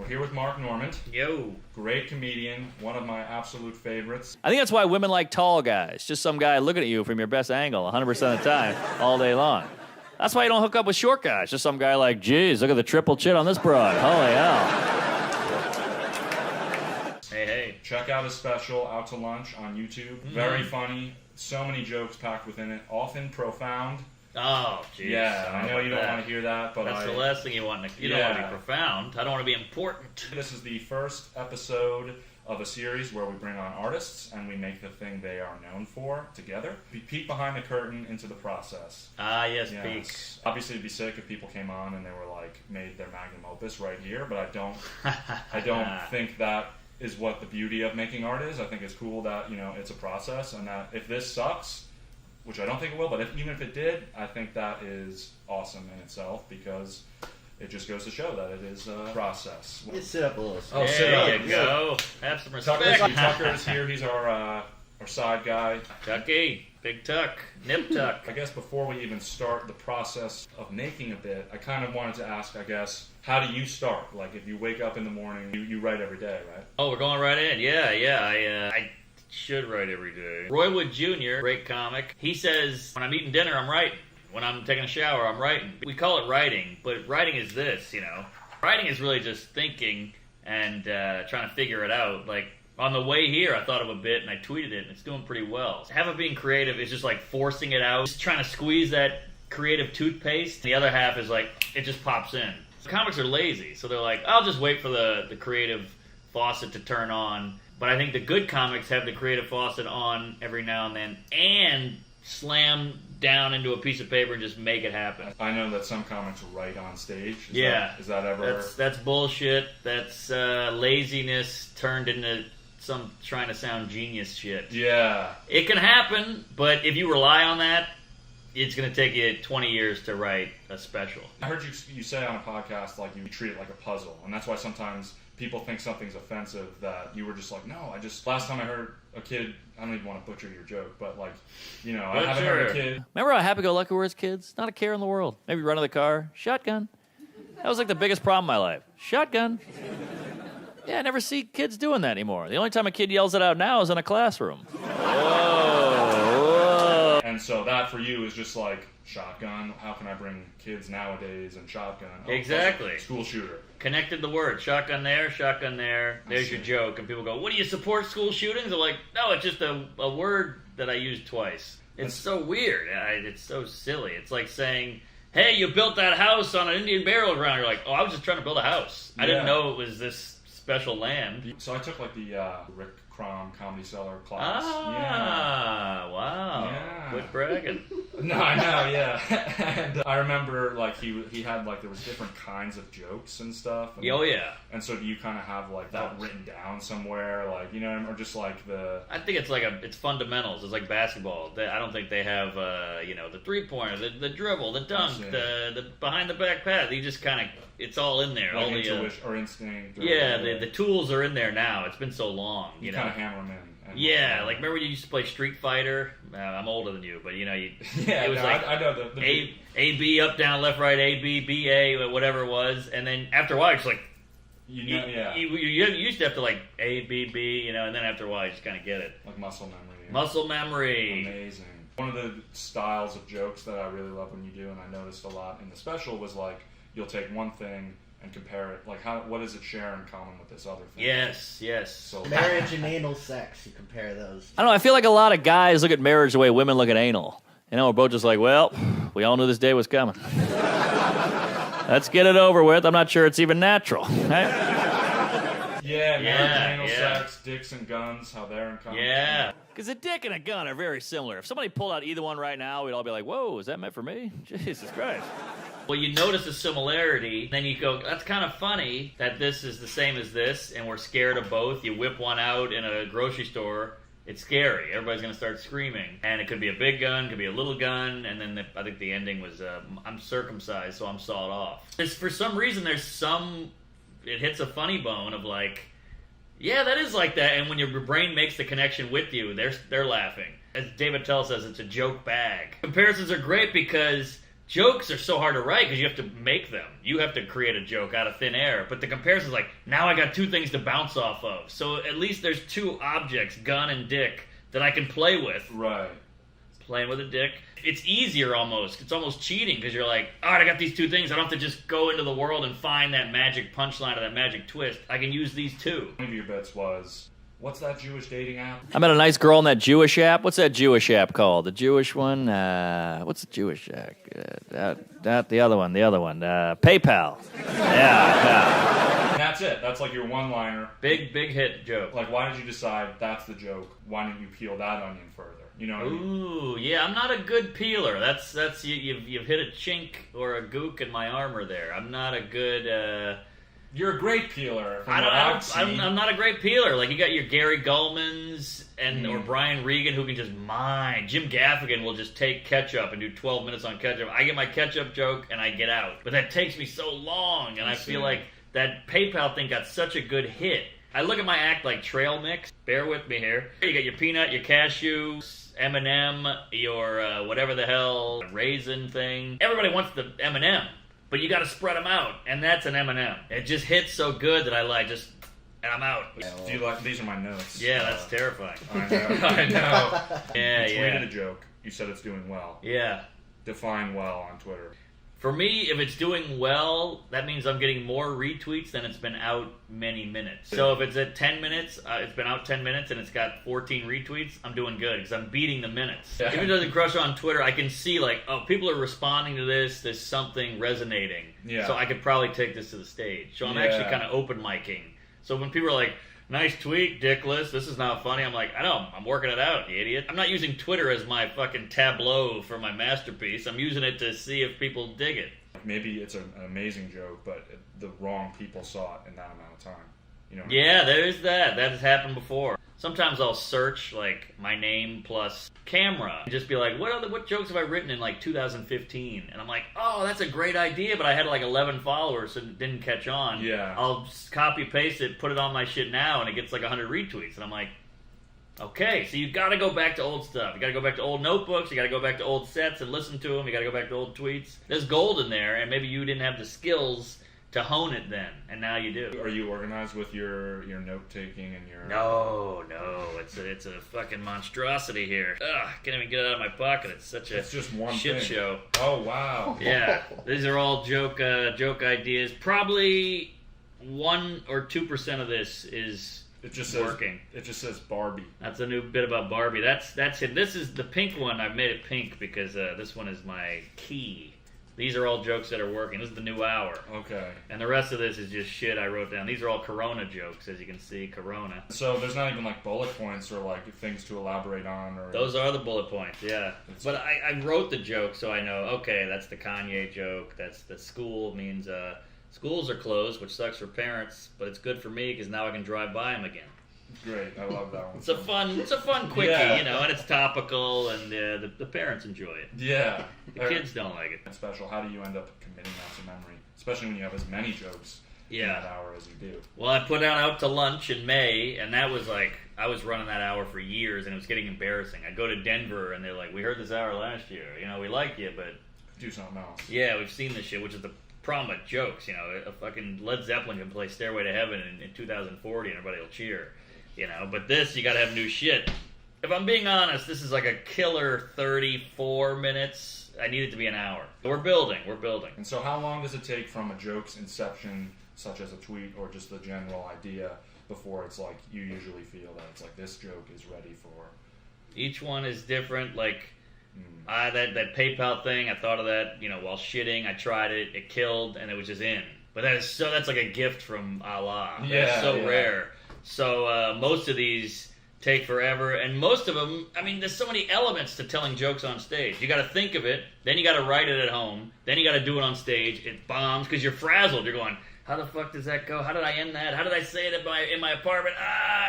We're here with Mark Normand. Yo. Great comedian, one of my absolute favorites. I think that's why women like tall guys. Just some guy looking at you from your best angle 100% of the time, all day long. That's why you don't hook up with short guys. Just some guy like, geez, look at the triple chin on this broad. Holy hell. Hey. Check out his special, Out to Lunch, on YouTube. Very funny. So many jokes packed within it. Often profound. Oh, jeez. Yeah, I know you don't want to hear that, but that's the last thing you want to... You don't want to be profound. I don't want to be important. This is the first episode of a series where we bring on artists and we make the thing they are known for together. We peek behind the curtain into the process. Ah, yes, peek. Obviously, it'd be sick if people came on and they were like, made their magnum opus right here, but I don't think that is what the beauty of making art is. I think it's cool that, it's a process, and that if this sucks, which I don't think it will, but even if it did, I think that is awesome in itself, because it just goes to show that it is a process. Just sit up a little. Oh, sit up. There you go. Have some respect. Tucker is here. He's our side guy. Tucky. Big Tuck. Nip Tuck. I guess before we even start the process of making a bit, I kind of wanted to ask, how do you start? Like, if you wake up in the morning, you write every day, right? Oh, we're going right in. Yeah. I should write every day. Roy Wood Jr., great comic, he says, when I'm eating dinner, I'm writing. When I'm taking a shower, I'm writing. We call it writing, but writing is this, Writing is really just thinking and trying to figure it out. Like, on the way here, I thought of a bit and I tweeted it, and it's doing pretty well. Half of being creative is just like forcing it out, just trying to squeeze that creative toothpaste. The other half is like, it just pops in. So comics are lazy, so they're like, I'll just wait for the creative faucet to turn on. But I think the good comics have the creative faucet on every now and then and slam down into a piece of paper and just make it happen. I know that some comics write on stage. Is that ever... That's bullshit. That's laziness turned into some trying to sound genius shit. Yeah. It can happen, but if you rely on that, it's going to take you 20 years to write a special. I heard you say on a podcast, like, you treat it like a puzzle, and that's why sometimes people think something's offensive, that you were just like, no, last time I heard a kid, I don't even want to butcher your joke, but like, I haven't heard a kid. Remember how happy-go-lucky we were as kids? Not a care in the world. Maybe run to the car, shotgun. That was like the biggest problem in my life. Shotgun. Yeah, I never see kids doing that anymore. The only time a kid yells it out now is in a classroom. Whoa. And so that for you is just like, shotgun, how can I bring kids nowadays and shotgun? Oh, exactly. School shooter. Connected the word. Shotgun there, there's your joke. And people go, what do you support school shootings? I'm like, no, it's just a word that I used twice. It's so weird. It's so silly. It's like saying, hey, you built that house on an Indian burial ground. You're like, oh, I was just trying to build a house. I didn't know it was this special land. So I took like the Rick Crom Comedy Cellar class. Wow. Yeah. Quit bragging. No, I know, yeah. And I remember, like, he had, like, there was different kinds of jokes and stuff. And, oh, yeah. And so do you kind of have, like, that written down somewhere, like, or just, like, the... I think it's like it's fundamentals. It's like basketball. I don't think they have, the three-pointer, the dribble, the dunk, the behind-the-back pass. You just kind of... It's all in there. Like all intuition or instinct. Or the tools are in there now. It's been so long. You kind of hammer them in. Yeah, like remember you used to play Street Fighter? I'm older than you, but it was I know the A, B, up, down, left, right, A, B, B, A, whatever it was, and then after a while it's like you used to have to like A, B, B, and then after a while you just kind of get it. Like muscle memory. Muscle memory. Amazing. One of the styles of jokes that I really love when you do, and I noticed a lot in the special, was like you'll take one thing and compare it, like what does it share in common with this other thing? Yes. So marriage and anal sex, you compare those. I don't know, I feel like a lot of guys look at marriage the way women look at anal. We're both just like, well, we all knew this day was coming. Let's get it over with. I'm not sure it's even natural. Right? Yeah, marriage and anal sex, dicks and guns, how they're in common. Yeah. Because a dick and a gun are very similar. If somebody pulled out either one right now, we'd all be like, whoa, is that meant for me? Jesus Christ. Well, you notice a similarity, then you go, that's kind of funny that this is the same as this, and we're scared of both. You whip one out in a grocery store, it's scary. Everybody's going to start screaming. And it could be a big gun, could be a little gun, and then I think the ending was, I'm circumcised, so I'm sawed off. For some reason, it hits a funny bone of like, yeah, that is like that, and when your brain makes the connection with you, they're laughing. As David Tell says, it's a joke bag. Comparisons are great because jokes are so hard to write because you have to make them. You have to create a joke out of thin air. But the comparison is like, now I got two things to bounce off of. So at least there's two objects, gun and dick, that I can play with. Right. Playing with a dick. It's easier almost. It's almost cheating because you're like, all right, I got these two things. I don't have to just go into the world and find that magic punchline or that magic twist. I can use these two. One of your bits was, what's that Jewish dating app? I met a nice girl in that Jewish app. What's that Jewish app called? The Jewish one? What's the Jewish app? The other one. PayPal. Yeah. And that's it. That's like your one-liner. Big hit joke. Like, why did you decide that's the joke? Why didn't you peel that onion further? You know what I mean? Ooh, yeah, I'm not a good peeler. That's you've hit a chink or a gook in my armor there. I'm not a good. You're a great peeler. I'm not a great peeler. Like, you got your Gary Gulmans or Brian Regan who can just mine. Jim Gaffigan will just take ketchup and do 12 minutes on ketchup. I get my ketchup joke and I get out. But that takes me so long, and I feel like that PayPal thing got such a good hit. I look at my act like trail mix. Bear with me here. You got your peanut, your cashew, M&M, your whatever the hell raisin thing. Everybody wants the M&M. But you got to spread them out, and that's an M&M. It just hits so good that and I'm out. Do you like? These are my notes. Yeah, that's terrifying. I know. I know. Yeah, You tweeted a joke. You said it's doing well. Yeah. Define well on Twitter. For me, if it's doing well, that means I'm getting more retweets than it's been out many minutes. So if it's at 10 minutes, it's been out 10 minutes and it's got 14 retweets, I'm doing good because I'm beating the minutes. Yeah. If it doesn't crush on Twitter, I can see like, oh, people are responding to this, there's something resonating. Yeah. So I could probably take this to the stage. So I'm actually kind of open micing. So when people are like, nice tweet, dickless, this is not funny, I'm like, I know, I'm working it out, you idiot. I'm not using Twitter as my fucking tableau for my masterpiece. I'm using it to see if people dig it. Maybe it's an amazing joke, but the wrong people saw it in that amount of time. You know? Yeah, there's that. That has happened before. Sometimes I'll search like my name plus camera and just be like, what jokes have I written in like 2015? And I'm like, oh, that's a great idea, but I had like 11 followers and it didn't catch on. Yeah. I'll copy paste it, put it on my shit now, and it gets like 100 retweets. And I'm like, okay, so you got to go back to old stuff. You got to go back to old notebooks. You got to go back to old sets and listen to them. You got to go back to old tweets. There's gold in there, and maybe you didn't have the skills to hone it then, and now you do. Are you organized with your note taking and your? No, it's a fucking monstrosity here. Ugh, can't even get it out of my pocket. It's such a just one shit thing. show. Oh wow. Yeah, these are all joke ideas. Probably 1 or 2% of this is. It just working. It just says Barbie. That's a new bit about Barbie. That's it. This is the pink one. I've made it pink because this one is my key. These are all jokes that are working. This is the new hour. Okay. And the rest of this is just shit I wrote down. These are all Corona jokes, as you can see. Corona. So there's not even like bullet points or like things to elaborate on, or those are the bullet points. Yeah. But I wrote the joke, so I know. Okay, that's the Kanye joke. That's the school means. Schools are closed, which sucks for parents, but it's good for me because now I can drive by them again. Great, I love that one. It's a fun quickie, Yeah. you know, and it's topical, and the parents enjoy it. Yeah. The kids don't like it. It's special. How do you end up committing that to memory, especially when you have as many jokes in that hour as you do? Well, I put out to lunch in May, and that was like I was running that hour for years, and it was getting embarrassing. I'd go to Denver, and they're like, "We heard this hour last year. You know, we like you, but do something else." Yeah, we've seen this shit, which is the problem with jokes. You know, a fucking Led Zeppelin can play Stairway to Heaven in 2040 and everybody will cheer. You know, but this, you gotta have new shit. If I'm being honest, this is like a killer 34 minutes. I need it to be an hour. We're building. And so how long does it take from a joke's inception, such as a tweet or just the general idea, before it's like you usually feel that it's like this joke is ready for? Each one is different. Like, that PayPal thing, I thought of that, you know, while shitting. I tried it, it killed, and it was just in. But that's like a gift from Allah. That's so rare. So most of these take forever, and most of them, I mean, there's so many elements to telling jokes on stage. You got to think of it, then you got to write it at home, then you got to do it on stage. It bombs because you're frazzled. You're going, how the fuck does that go? How did I end that? How did I say it in my apartment?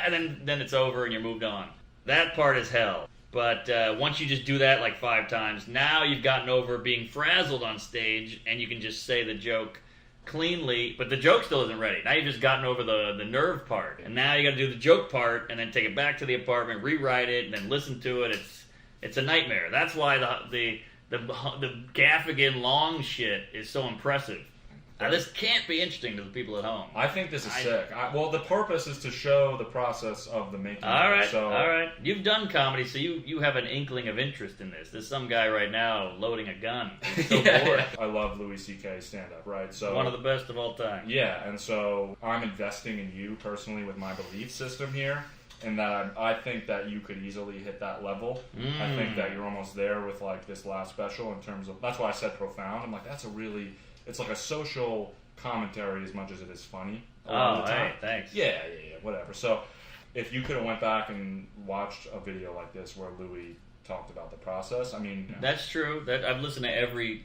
And then it's over and you're moved on. That part is hell. But once you just do that like 5 times, now you've gotten over being frazzled on stage, and you can just say the joke cleanly, but the joke still isn't ready. Now you've just gotten over the nerve part, and now you got to do the joke part, and then take it back to the apartment, rewrite it, and then listen to it. It's a nightmare. That's why The Gaffigan long shit is so impressive. Now, this can't be interesting to the people at home. I think this is sick. Well, the purpose is to show the process of the making. All right, so, all right. You've done comedy, so you have an inkling of interest in this. There's some guy right now loading a gun. He's so bored. I love Louis C.K. stand-up, right? So one of the best of all time. Yeah, and so I'm investing in you personally with my belief system here. And that I think that you could easily hit that level. I think that you're almost there with like this last special in terms of, that's why I said profound. I'm like, that's a really, it's like a social commentary as much as it is funny. Oh, hey, thanks. Yeah, whatever. So if you could have went back and watched a video like this where Louis talked about the process, I mean... That's true. I've listened to every,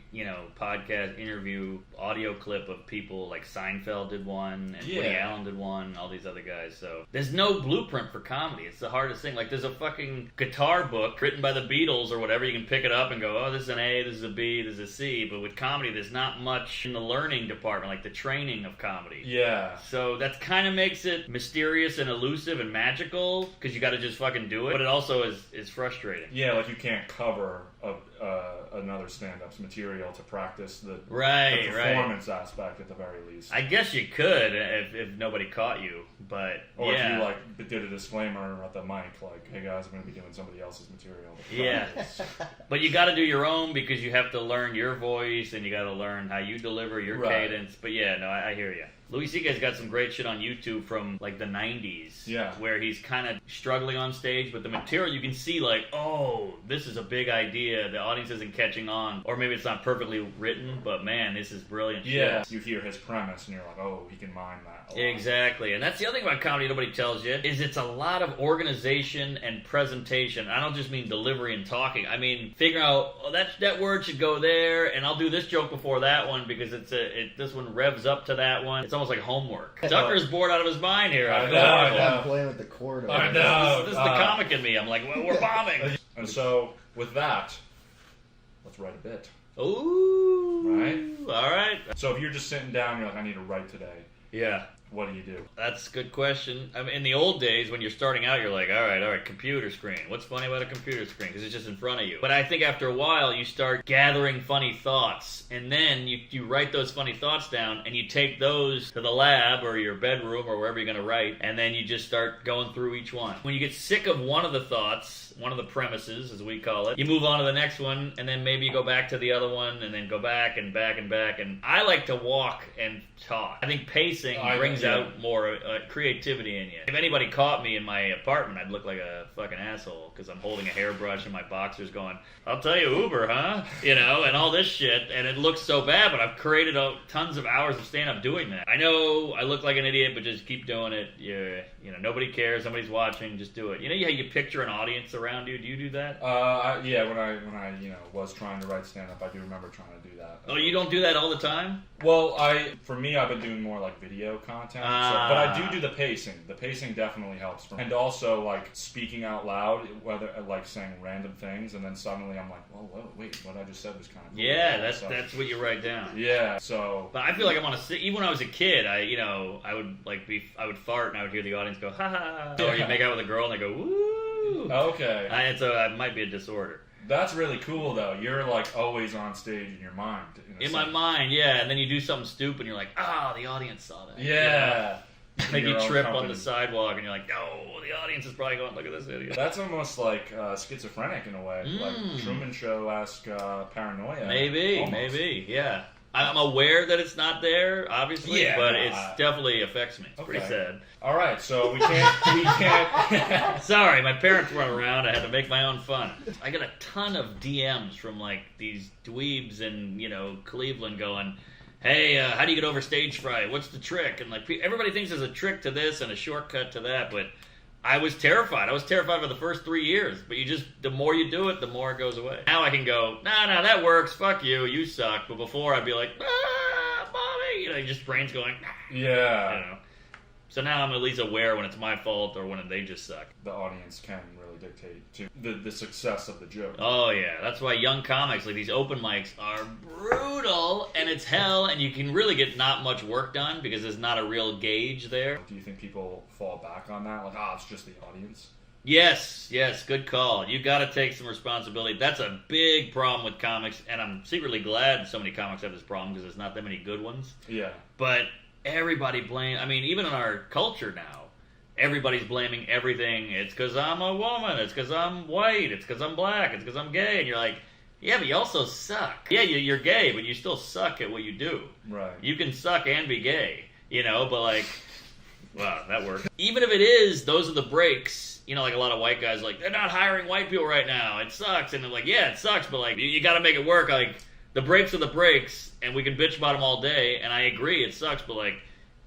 podcast, interview, audio clip of people, like Seinfeld did one, and Woody Allen did one, all these other guys, so... There's no blueprint for comedy. It's the hardest thing. Like, there's a fucking guitar book written by the Beatles or whatever. You can pick it up and go, oh, this is an A, this is a B, this is a C, but with comedy, there's not much in the learning department, like the training of comedy. Yeah. So that kind of makes it mysterious and elusive and magical, because you gotta just fucking do it, but it also is frustrating. Yeah, like you can't cover another stand-up's material to practice the performance aspect at the very least. I guess you could if nobody caught you, but or if you like did a disclaimer at the mic, like, "Hey guys, I'm going to be doing somebody else's material." Yeah, but you got to do your own because you have to learn your voice and you got to learn how you deliver your cadence. But yeah, no, I hear you. Louis C.K.'s got some great shit on YouTube from like the 90s, where he's kind of struggling on stage, but the material you can see like, oh, this is a big idea. The audience isn't catching on, or maybe it's not perfectly written, but man, this is brilliant shit. Yeah, you hear his premise and you're like, oh, he can mine that. Exactly, and that's the other thing about comedy nobody tells you, is it's a lot of organization and presentation. I don't just mean delivery and talking. I mean figuring out, oh, that word should go there, and I'll do this joke before that one because this one revs up to that one. It's almost like homework. Tucker's bored out of his mind here. I know. I'm playing with the cord. I know. This is the comic in me. I'm like, well, we're bombing. And so, with that, let's write a bit. Ooh. Right? All right. So if you're just sitting down, you're like, I need to write today. Yeah. What do you do? That's a good question. I mean, in the old days, when you're starting out, you're like, all right, computer screen. What's funny about a computer screen? Because it's just in front of you. But I think after a while, you start gathering funny thoughts. And then you write those funny thoughts down, and you take those to the lab or your bedroom or wherever you're going to write, and then you just start going through each one. When you get sick of one of the thoughts, one of the premises, as we call it, you move on to the next one, and then maybe you go back to the other one, and then go back and back and back. And I like to walk and talk. I think pacing brings out more creativity in you. If anybody caught me in my apartment, I'd look like a fucking asshole because I'm holding a hairbrush and my boxers going, I'll tell you, Uber, huh? And all this shit, and it looks so bad, but I've created tons of hours of stand-up doing that. I know I look like an idiot, but just keep doing it. Nobody cares, nobody's watching, just do it. You know how you picture an audience around you? Do you do that? When I was trying to write stand-up, I do remember trying to do that. Oh, you don't do that all the time? Well, for me, I've been doing more like video content, but I do the pacing. The pacing definitely helps for me. And also like speaking out loud, whether like saying random things, and then suddenly I'm like, whoa, wait, what I just said was kind of cool. Yeah, that's what you write down. Yeah, so. But I feel like I'm on even when I was a kid, I would fart and I would hear the audience go ha ha, or you make out with a girl and they go woo. Okay. It might be a disorder. That's really cool, though. You're, like, always on stage in your mind. In my mind, yeah. And then you do something stupid, and you're like, the audience saw that. Yeah. Maybe you trip on the sidewalk, and you're like, no, the audience is probably going, look at this idiot. That's almost like schizophrenic in a way. Like Truman Show-esque paranoia. Maybe, yeah. I'm aware that it's not there, obviously, but it definitely affects me. It's pretty sad. All right, so we can't. Sorry, my parents weren't around. I had to make my own fun. I got a ton of DMs from like these dweebs in Cleveland going, hey, how do you get over stage fright? What's the trick? And like everybody thinks there's a trick to this and a shortcut to that, but I was terrified. I was terrified for the first 3 years, but the more you do it, the more it goes away. Now I can go, no, that works. Fuck you. You suck. But before I'd be like, mommy. Just brain's going, yeah. So now I'm at least aware when it's my fault or when they just suck. The audience can really dictate to the success of the joke. Oh, yeah. That's why young comics, like these open mics, are brutal, and it's hell, and you can really get not much work done because there's not a real gauge there. Do you think people fall back on that? Like, it's just the audience? Yes, good call. You got to take some responsibility. That's a big problem with comics, and I'm secretly glad so many comics have this problem because there's not that many good ones. Yeah. But everybody even in our culture now, everybody's blaming everything. It's because I'm a woman. It's because I'm white. It's because I'm black. It's because I'm gay. And you're like, yeah, but you also suck. Yeah, you're gay, but you still suck at what you do. Right. You can suck and be gay, but like, wow, that worked. Even if it is, those are the breaks. Like a lot of white guys, like, they're not hiring white people right now. It sucks. And they're like, yeah, it sucks, but like, you got to make it work. Like, the breaks are the breaks, and we can bitch about them all day. And I agree, it sucks, but like,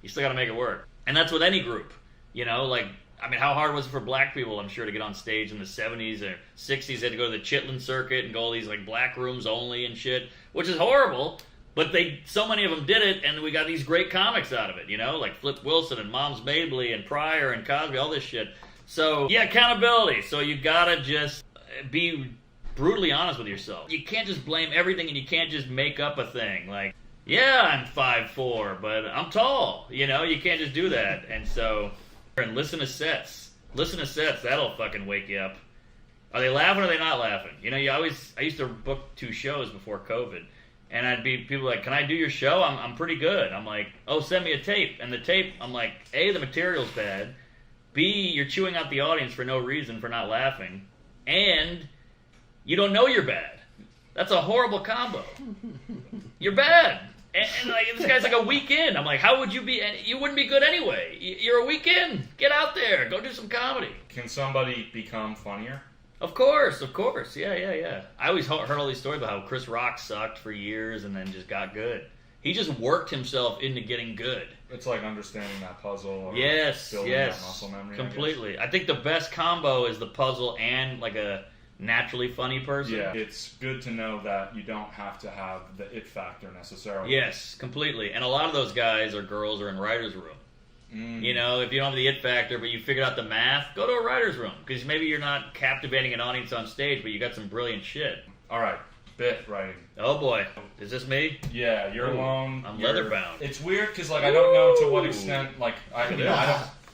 you still got to make it work. And that's with any group. How hard was it for black people, I'm sure, to get on stage in the 70s or 60s? They had to go to the Chitlin circuit and go all these like black rooms only and shit, which is horrible. But so many of them did it, and we got these great comics out of it, like Flip Wilson and Moms Mabley and Pryor and Cosby, all this shit. So, yeah, accountability. So you gotta just be brutally honest with yourself. You can't just blame everything, and you can't just make up a thing. Like, yeah, I'm 5'4", but I'm tall. You can't just do that. And so, and listen to sets. That'll fucking wake you up. Are they laughing or are they not laughing? I used to book 2 shows before COVID. And people like, can I do your show? I'm pretty good. I'm like, oh, send me a tape. And the tape, I'm like, A, the material's bad. B, you're chewing out the audience for no reason for not laughing. And you don't know you're bad. That's a horrible combo. You're bad. And like, this guy's like a week in. I'm like, how would you be? You wouldn't be good anyway. You're a week in. Get out there. Go do some comedy. Can somebody become funnier? Of course. Yeah. I always heard all these stories about how Chris Rock sucked for years and then just got good. He just worked himself into getting good. It's like understanding that puzzle. Or yes, building that muscle memory. Completely. I think the best combo is the puzzle and like a naturally funny person. Yeah, it's good to know that you don't have to have the it factor necessarily. Yes, completely. And a lot of those guys or girls are in writer's room. If you don't have the it factor, but you figured out the math, go to a writer's room. Because maybe you're not captivating an audience on stage, but you got some brilliant shit. All right, bit writing. Oh boy, is this me? Yeah, you're alone. I'm leather bound. It's weird because I don't know to what extent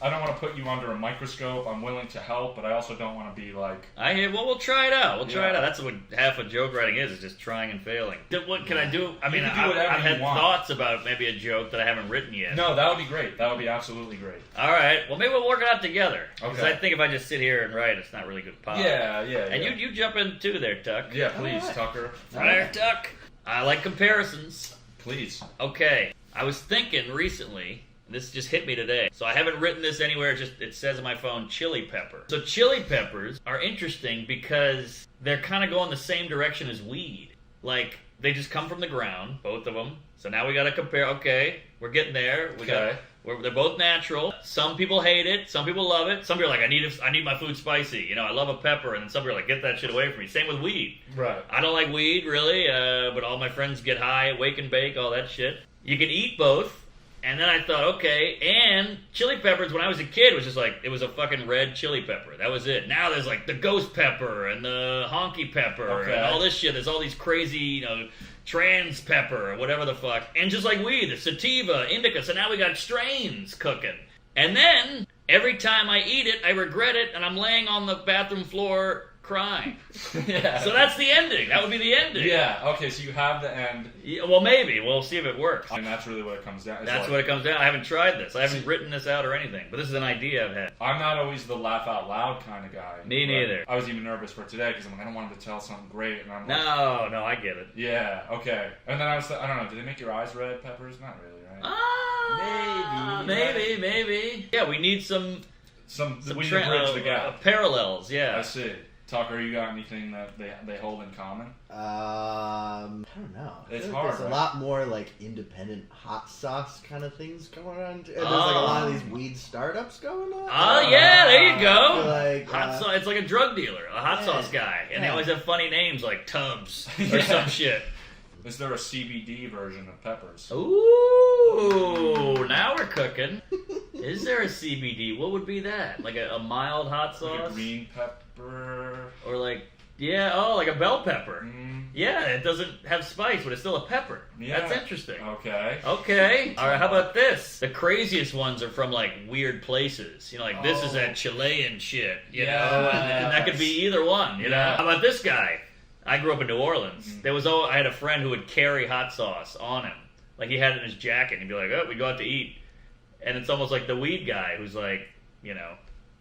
I don't want to put you under a microscope. I'm willing to help, but I also don't want to be like... We'll try it out. That's what half of joke writing is just trying and failing. What can I do? I've had thoughts about maybe a joke that I haven't written yet. No, that would be great. That would be absolutely great. All right. Well, maybe we'll work it out together. Because I think if I just sit here and write, it's not really good pop. Yeah. And you jump in too there, Tuck. Yeah, please, Tucker. Fire, Tuck. I like comparisons. Please. Okay. I was thinking recently... This just hit me today. So I haven't written this anywhere. It says on my phone, chili pepper. So chili peppers are interesting because they're kind of going the same direction as weed. Like, they just come from the ground, both of them. So now we got to compare. Okay, we're getting there. They're both natural. Some people hate it. Some people love it. Some people are like, I need my food spicy. I love a pepper. And then some people are like, get that shit away from me. Same with weed. Right. I don't like weed, really. But all my friends get high, wake and bake, all that shit. You can eat both. And then I thought, okay, and chili peppers when I was a kid was just like, it was a fucking red chili pepper. That was it. Now there's like the ghost pepper and the honky pepper and all this shit. There's all these crazy, trans pepper or whatever the fuck. And just like weed, there's sativa, indica. So now we got strains cooking. And then every time I eat it, I regret it and I'm laying on the bathroom floor crying. Yeah. So that's the ending. That would be the ending. Yeah, okay, so you have the end. Yeah, well, maybe. We'll see if it works. And that's really what it comes down to. That's what it comes down to. I haven't tried this. I haven't written this out or anything. But this is an idea I've had. I'm not always the laugh out loud kind of guy. Me neither. I was even nervous for today because I don't want him to tell something great. And I'm like, no, I get it. Yeah, okay. And then I don't know, do they make your eyes red, peppers? Not really, right? Maybe. Yeah, we need some we need to bridge the gap. Parallels, yeah. I see. Tucker, you got anything that they hold in common? I don't know. It's hard. There's a lot more like independent hot sauce kind of things going on. And there's like a lot of these weed startups going on. Oh yeah, there you go. Like, hot sauce. It's like a drug dealer, a hot sauce guy, and they always have funny names like Tubbs or some shit. Is there a CBD version of peppers? Ooh, now we're cooking. Is there a CBD? What would be that? Like a mild hot sauce? Like a green pepper? Or like, Yeah, oh, like a bell pepper. Mm. Yeah, it doesn't have spice, but it's still a pepper. Yeah. That's interesting. Okay. Okay. All right, how about this? The craziest ones are from, like, weird places. You know, like, this is that Chilean shit, you know? And that could be either one, you know? How about this guy? I grew up in New Orleans. Mm-hmm. I had a friend who would carry hot sauce on him. Like, he had it in his jacket, and he'd be like, oh, we go out to eat. And it's almost like the weed guy who's like, you know,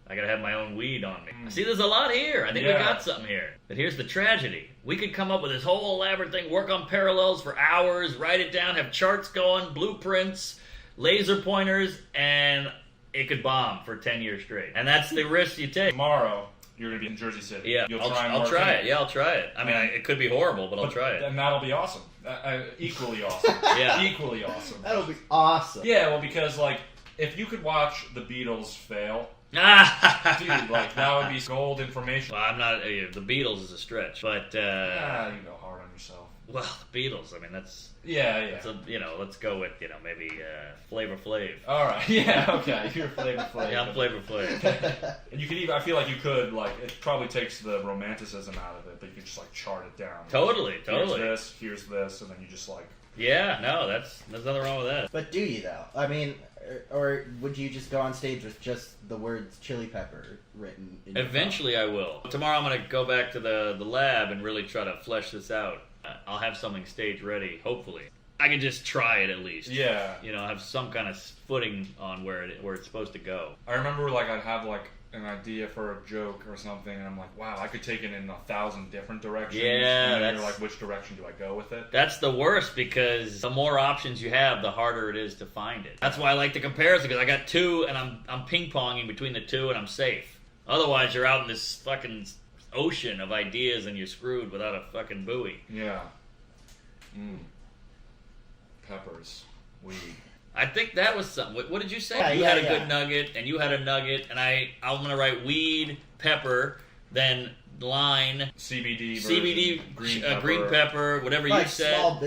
I gotta have my own weed on me. See, there's a lot here. I think we got something here. But here's the tragedy. We could come up with this whole elaborate thing, work on parallels for hours, write it down, have charts going, blueprints, laser pointers, and it could bomb for 10 years straight. And that's the risk you take. Tomorrow, you're going to be in Jersey City. Yeah, I'll try it. Yeah, I'll try it. I mean, it could be horrible, but I'll try it. And that'll be awesome. Equally awesome. Yeah. Equally awesome. That'll be awesome. Yeah, well, because, like, if you could watch the Beatles fail, dude, like, that would be gold information. Well, I'm not. The Beatles is a stretch, but you go hard on yourself. Well, the Beatles. I mean, that's yeah. Let's go with maybe Flavor Flav. All right, yeah, okay. You're Flavor Flav. Yeah, I'm Flavor Flav. And you could even. I feel like you could like. It probably takes the romanticism out of it, but you could just like chart it down. Totally. Here's this, and then you just like. Yeah, no, there's nothing wrong with that. But do you though? I mean, or would you just go on stage with just the words chili pepper written in your Eventually I will. Tomorrow I'm going to go back to the lab and really try to flesh this out. I'll have something stage ready, hopefully. I can just try it at least. Yeah. You know, have some kind of footing on where it's supposed to go. I remember like I'd have like an idea for a joke or something, and I'm like, wow, I could take it in 1,000 different directions. Yeah, and then you're like, which direction do I go with it? That's the worst, because the more options you have, the harder it is to find it. That's why I like the comparison, because I got two, and I'm ping-ponging between the two, and I'm safe. Otherwise, you're out in this fucking ocean of ideas, and you're screwed without a fucking buoy. Yeah. Peppers. Weed. I think that was something. What did you say? Yeah, You had a good nugget, and you had a nugget, and I'm going to write weed, pepper, then line, CBD, green pepper, whatever like you said. Small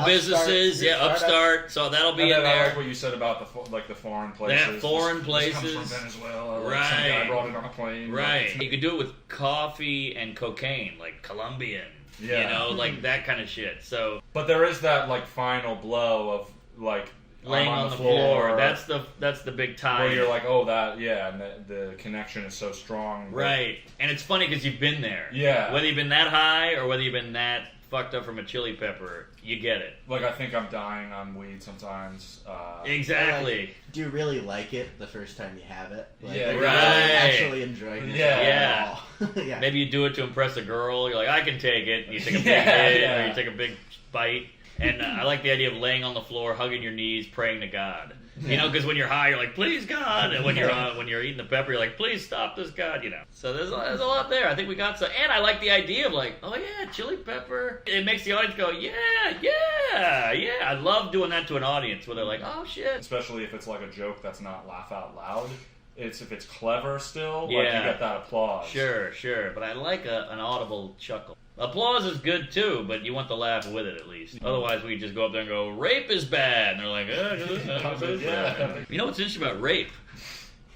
businesses, upstart. So that'll be in there. I like what you said about the foreign places. Yeah, foreign places. This comes from Venezuela. Right. Some guy brought it on a plane. Right. You could do it with coffee and cocaine, like Colombian. Yeah. You know, like that kind of shit. So. But there is that like final blow of like. Laying on the floor. That's the big tie. Where you're like, oh, that, yeah, and the connection is so strong. Right. And it's funny because you've been there. Yeah. Whether you've been that high or whether you've been that fucked up from a chili pepper, you get it. Like, I think I'm dying on weed sometimes. Exactly. Like, do you really like it the first time you have it? Like, Yeah, are you right. really actually enjoying it? Yeah. Yeah. Maybe you do it to impress a girl. You're like, I can take it. You take a big hit, or you take a big bite. And I like the idea of laying on the floor, hugging your knees, praying to God. You know, because when you're high, you're like, please, God. And when you're eating the pepper, you're like, please stop this, God, you know. So there's a lot there. I think we got some. And I like the idea of like, oh, yeah, chili pepper. It makes the audience go, yeah. I love doing that to an audience where they're like, oh, shit. Especially if it's like a joke that's not laugh out loud. If it's clever still, like you get that applause. Sure. But I like an audible chuckle. Applause is good too, but you want the laugh with it at least. Mm-hmm. Otherwise, we just go up there and go, rape is bad. And they're like, bad. You know what's interesting about rape?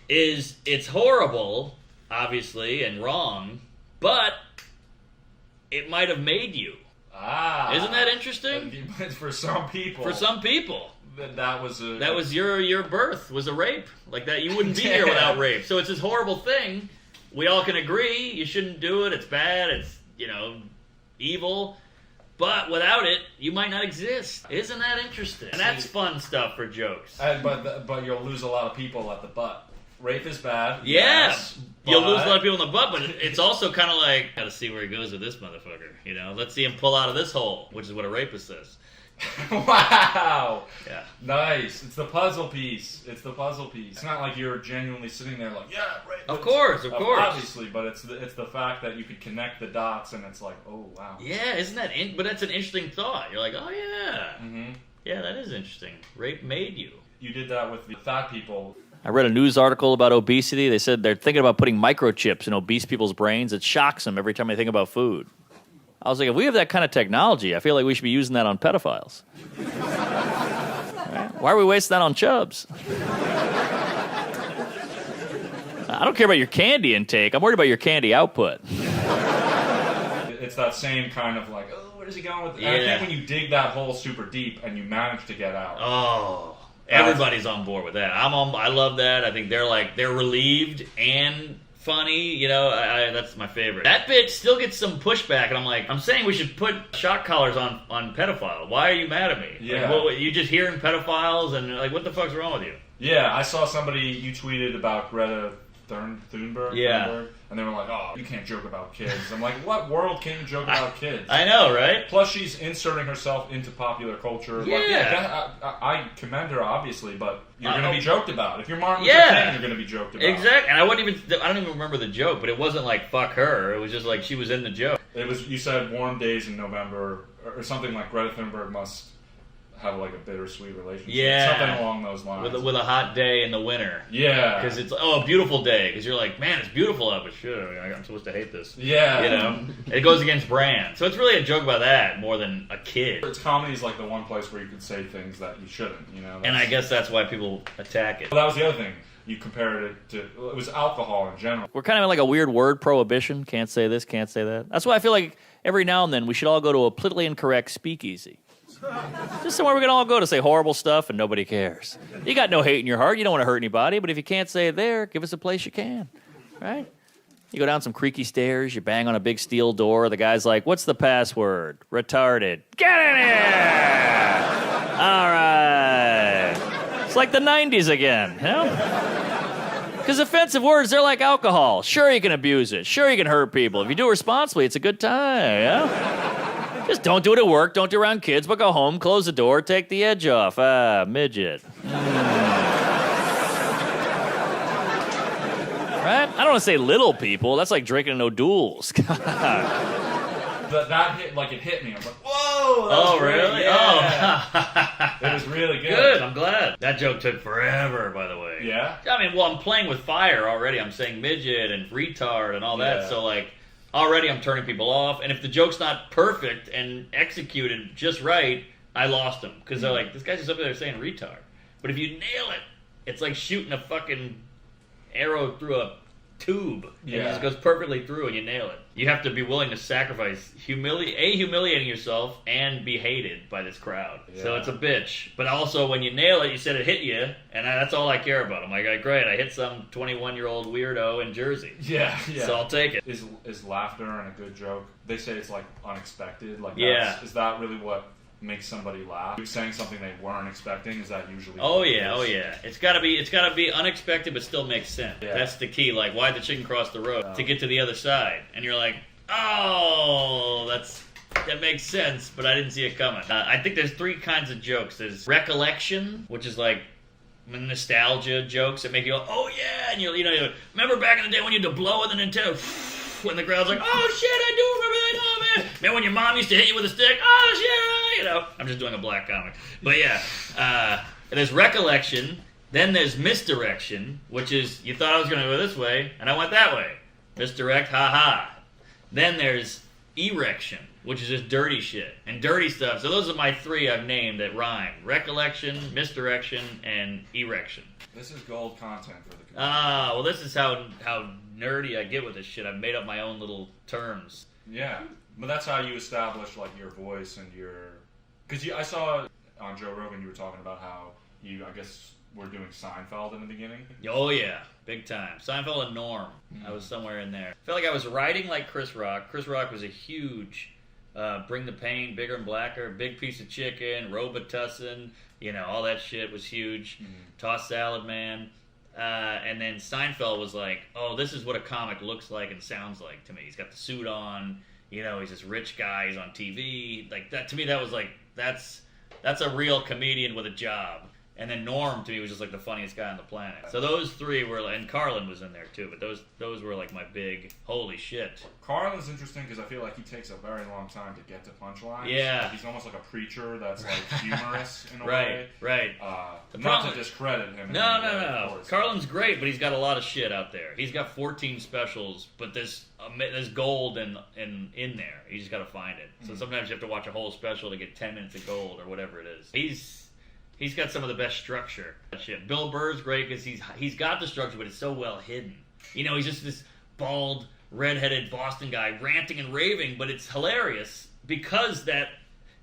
Is it's horrible, obviously, and wrong, but it might have made you. Isn't that interesting? For some people. That was your birth was a rape. Like that, you wouldn't be here without rape. So it's this horrible thing. We all can agree you shouldn't do it. It's bad. It's, you know, evil. But without it, you might not exist. Isn't that interesting? And that's fun stuff for jokes. But you'll lose a lot of people at the butt. Rape is bad. Yeah. Yes, you'll lose a lot of people in the butt, but it's also kind of like, gotta see where he goes with this motherfucker. You know, let's see him pull out of this hole, which is what a rapist says. Wow. Yeah. Nice. It's the puzzle piece. It's not like you're genuinely sitting there like, yeah, right. Of course. Obviously, but it's the fact that you could connect the dots and it's like, oh, wow. Yeah, isn't that... but that's an interesting thought. You're like, oh, yeah. Mm-hmm. Yeah, that is interesting. Rape made you. You did that with the fat people. I read a news article about obesity. They said they're thinking about putting microchips in obese people's brains. It shocks them every time they think about food. I was like, if we have that kind of technology, I feel like we should be using that on pedophiles. Right? Why are we wasting that on chubs? I don't care about your candy intake. I'm worried about your candy output. it's that same kind of like, oh, where's he going with it? And I think when you dig that hole super deep and you manage to get out. Oh, everybody's on board with that. I love that. I think they're relieved and funny. You know, that's my favorite. That bit still gets some pushback, and I'm saying we should put shock collars on pedophiles. Why are you mad at me? Yeah. Like, you just hearing pedophiles and like, what the fuck's wrong with you? Yeah, I saw you tweeted about Greta Thunberg. Yeah. Thunberg, and they were like, oh, you can't joke about kids. I'm like, what world can you joke about kids? I know, right? Plus, she's inserting herself into popular culture. Yeah. Like, I commend her, obviously, but you're going to be joked about. If you're Martin Luther King, you're going to be joked about. Exactly. And I don't even remember the joke, but it wasn't like, fuck her. It was just like, she was in the joke. It was, you said warm days in November, or something like Greta Thunberg must have like a bittersweet relationship. Yeah. Something along those lines. With a hot day in the winter. Yeah. Because it's, a beautiful day. Because you're like, man, it's beautiful out, but shit, I'm supposed to hate this. Yeah. You know? It goes against brand. So it's really a joke about that more than a kid. It's comedy's like the one place where you could say things that you shouldn't, you know? And I guess that's why people attack it. Well, that was the other thing. You compared it to, it was alcohol in general. We're kind of in like a weird word prohibition. Can't say this, can't say that. That's why I feel like every now and then we should all go to a politically incorrect speakeasy. Just somewhere we can all go to say horrible stuff and nobody cares. You got no hate in your heart. You don't want to hurt anybody. But if you can't say it there, give us a place you can. Right? You go down some creaky stairs. You bang on a big steel door. The guy's like, what's the password? Retarded. Get in here! All right. It's like the 90s again. You know? Because offensive words, they're like alcohol. Sure, you can abuse it. Sure, you can hurt people. If you do it responsibly, it's a good time. Yeah? Just don't do it at work, don't do it around kids, but go home, close the door, take the edge off. Midget. Right? I don't want to say little people. That's like drinking in O'Doul's. That hit, like, it hit me. I was like, whoa! That was great. Really? Yeah. Oh. It was really good. Good, I'm glad. That joke took forever, by the way. Yeah? I mean, well, I'm playing with fire already. I'm saying midget and retard and all that, Yeah. so, like, already I'm turning people off, and if the joke's not perfect and executed just right, I lost them. Because they're like, this guy's just up there saying retard. But if you nail it, it's like shooting a fucking arrow through a tube. Yeah. It just goes perfectly through and you nail it. You have to be willing to sacrifice humiliating yourself and be hated by this crowd. Yeah. So it's a bitch. But also when you nail it, you said it hit you, and that's all I care about. I'm like, great, I hit some 21-year-old weirdo in Jersey. Yeah. So I'll take it. Is laughter and a good joke? They say it's like unexpected. Like, Yeah. Is that really what makes somebody laugh? You're saying something they weren't expecting. Is that usually? Oh yeah. It's gotta be unexpected, but still makes sense. Yeah. That's the key. Like, why'd the chicken cross the road to get to the other side? And you're like, oh, that makes sense, but I didn't see it coming. I think there's three kinds of jokes. There's recollection, which is like nostalgia jokes that make you go, oh yeah, and you remember back in the day when you had to blow with a Nintendo. When the crowd's like, oh shit, I do remember that. Oh man, man, when your mom used to hit you with a stick. Oh shit, I'm just doing a black comic. But yeah, there's recollection. Then there's misdirection, which is you thought I was going to go this way, and I went that way. Misdirect, haha. Then there's erection, which is just dirty shit and dirty stuff. So those are my three I've named that rhyme: recollection, misdirection, and erection. This is gold content for the community. Well, this is how nerdy I get with this shit. I've made up my own little terms. Yeah, but that's how you establish like your voice and your. Because I saw on Joe Rogan you were talking about how you, I guess, were doing Seinfeld in the beginning. Oh yeah, big time. Seinfeld and Norm. I was somewhere in there. I felt like I was writing like Chris Rock. Chris Rock was a huge Bring the Pain, Bigger and Blacker, Big Piece of Chicken, Robitussin. All that shit was huge. Mm-hmm. Toss Salad Man. And then Seinfeld was like, oh, this is what a comic looks like and sounds like to me. He's got the suit on, he's this rich guy, he's on TV. Like that to me, that was like, that's a real comedian with a job. And then Norm to me was just like the funniest guy on the planet. So those three were, and Carlin was in there too, but those were like my big, holy shit. Carlin's interesting because I feel like he takes a very long time to get to punchlines. Yeah. Like he's almost like a preacher that's like humorous in a way. Right. Not to discredit him. No. Carlin's great, but he's got a lot of shit out there. He's got 14 specials, but there's gold in there. You just got to find it. So sometimes you have to watch a whole special to get 10 minutes of gold or whatever it is. He's got some of the best structure. Shit. Bill Burr's great because he's got the structure, but it's so well hidden. He's just this bald redheaded Boston guy ranting and raving, but it's hilarious because that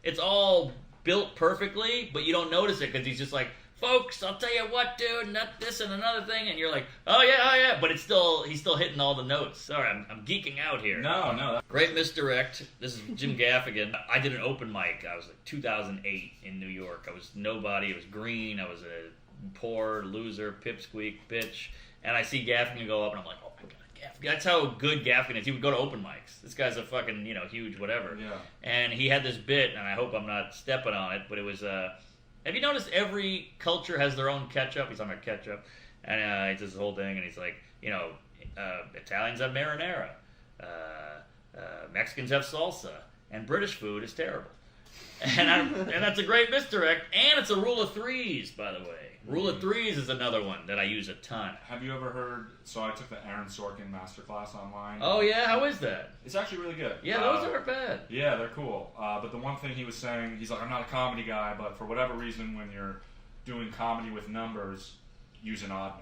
it's all built perfectly, but you don't notice it because he's just like, folks, I'll tell you what, dude, and that, this and another thing, and you're like, oh yeah, but he's still hitting all the notes. Sorry, I'm geeking out here. No. Great misdirect. This is Jim Gaffigan. I did an open mic. I was like 2008 in New York. I was nobody. It was green. I was a poor loser, pipsqueak, bitch. And I see Gaffigan go up, and I'm like, oh my god, Gaffigan. That's how good Gaffigan is. He would go to open mics. This guy's a fucking, huge whatever. Yeah. And he had this bit, and I hope I'm not stepping on it, but it was, have you noticed every culture has their own ketchup? He's talking about ketchup. And he does this whole thing, and he's like, Italians have marinara. Mexicans have salsa. And British food is terrible. And that's a great misdirect. And it's a rule of threes, by the way. Rule of threes is another one that I use a ton. Have you ever heard? So I took the Aaron Sorkin masterclass online. Oh yeah, how is that? It's actually really good. Yeah, those aren't bad. Yeah, they're cool. But the one thing he was saying, he's like, I'm not a comedy guy, but for whatever reason, when you're doing comedy with numbers, use an odd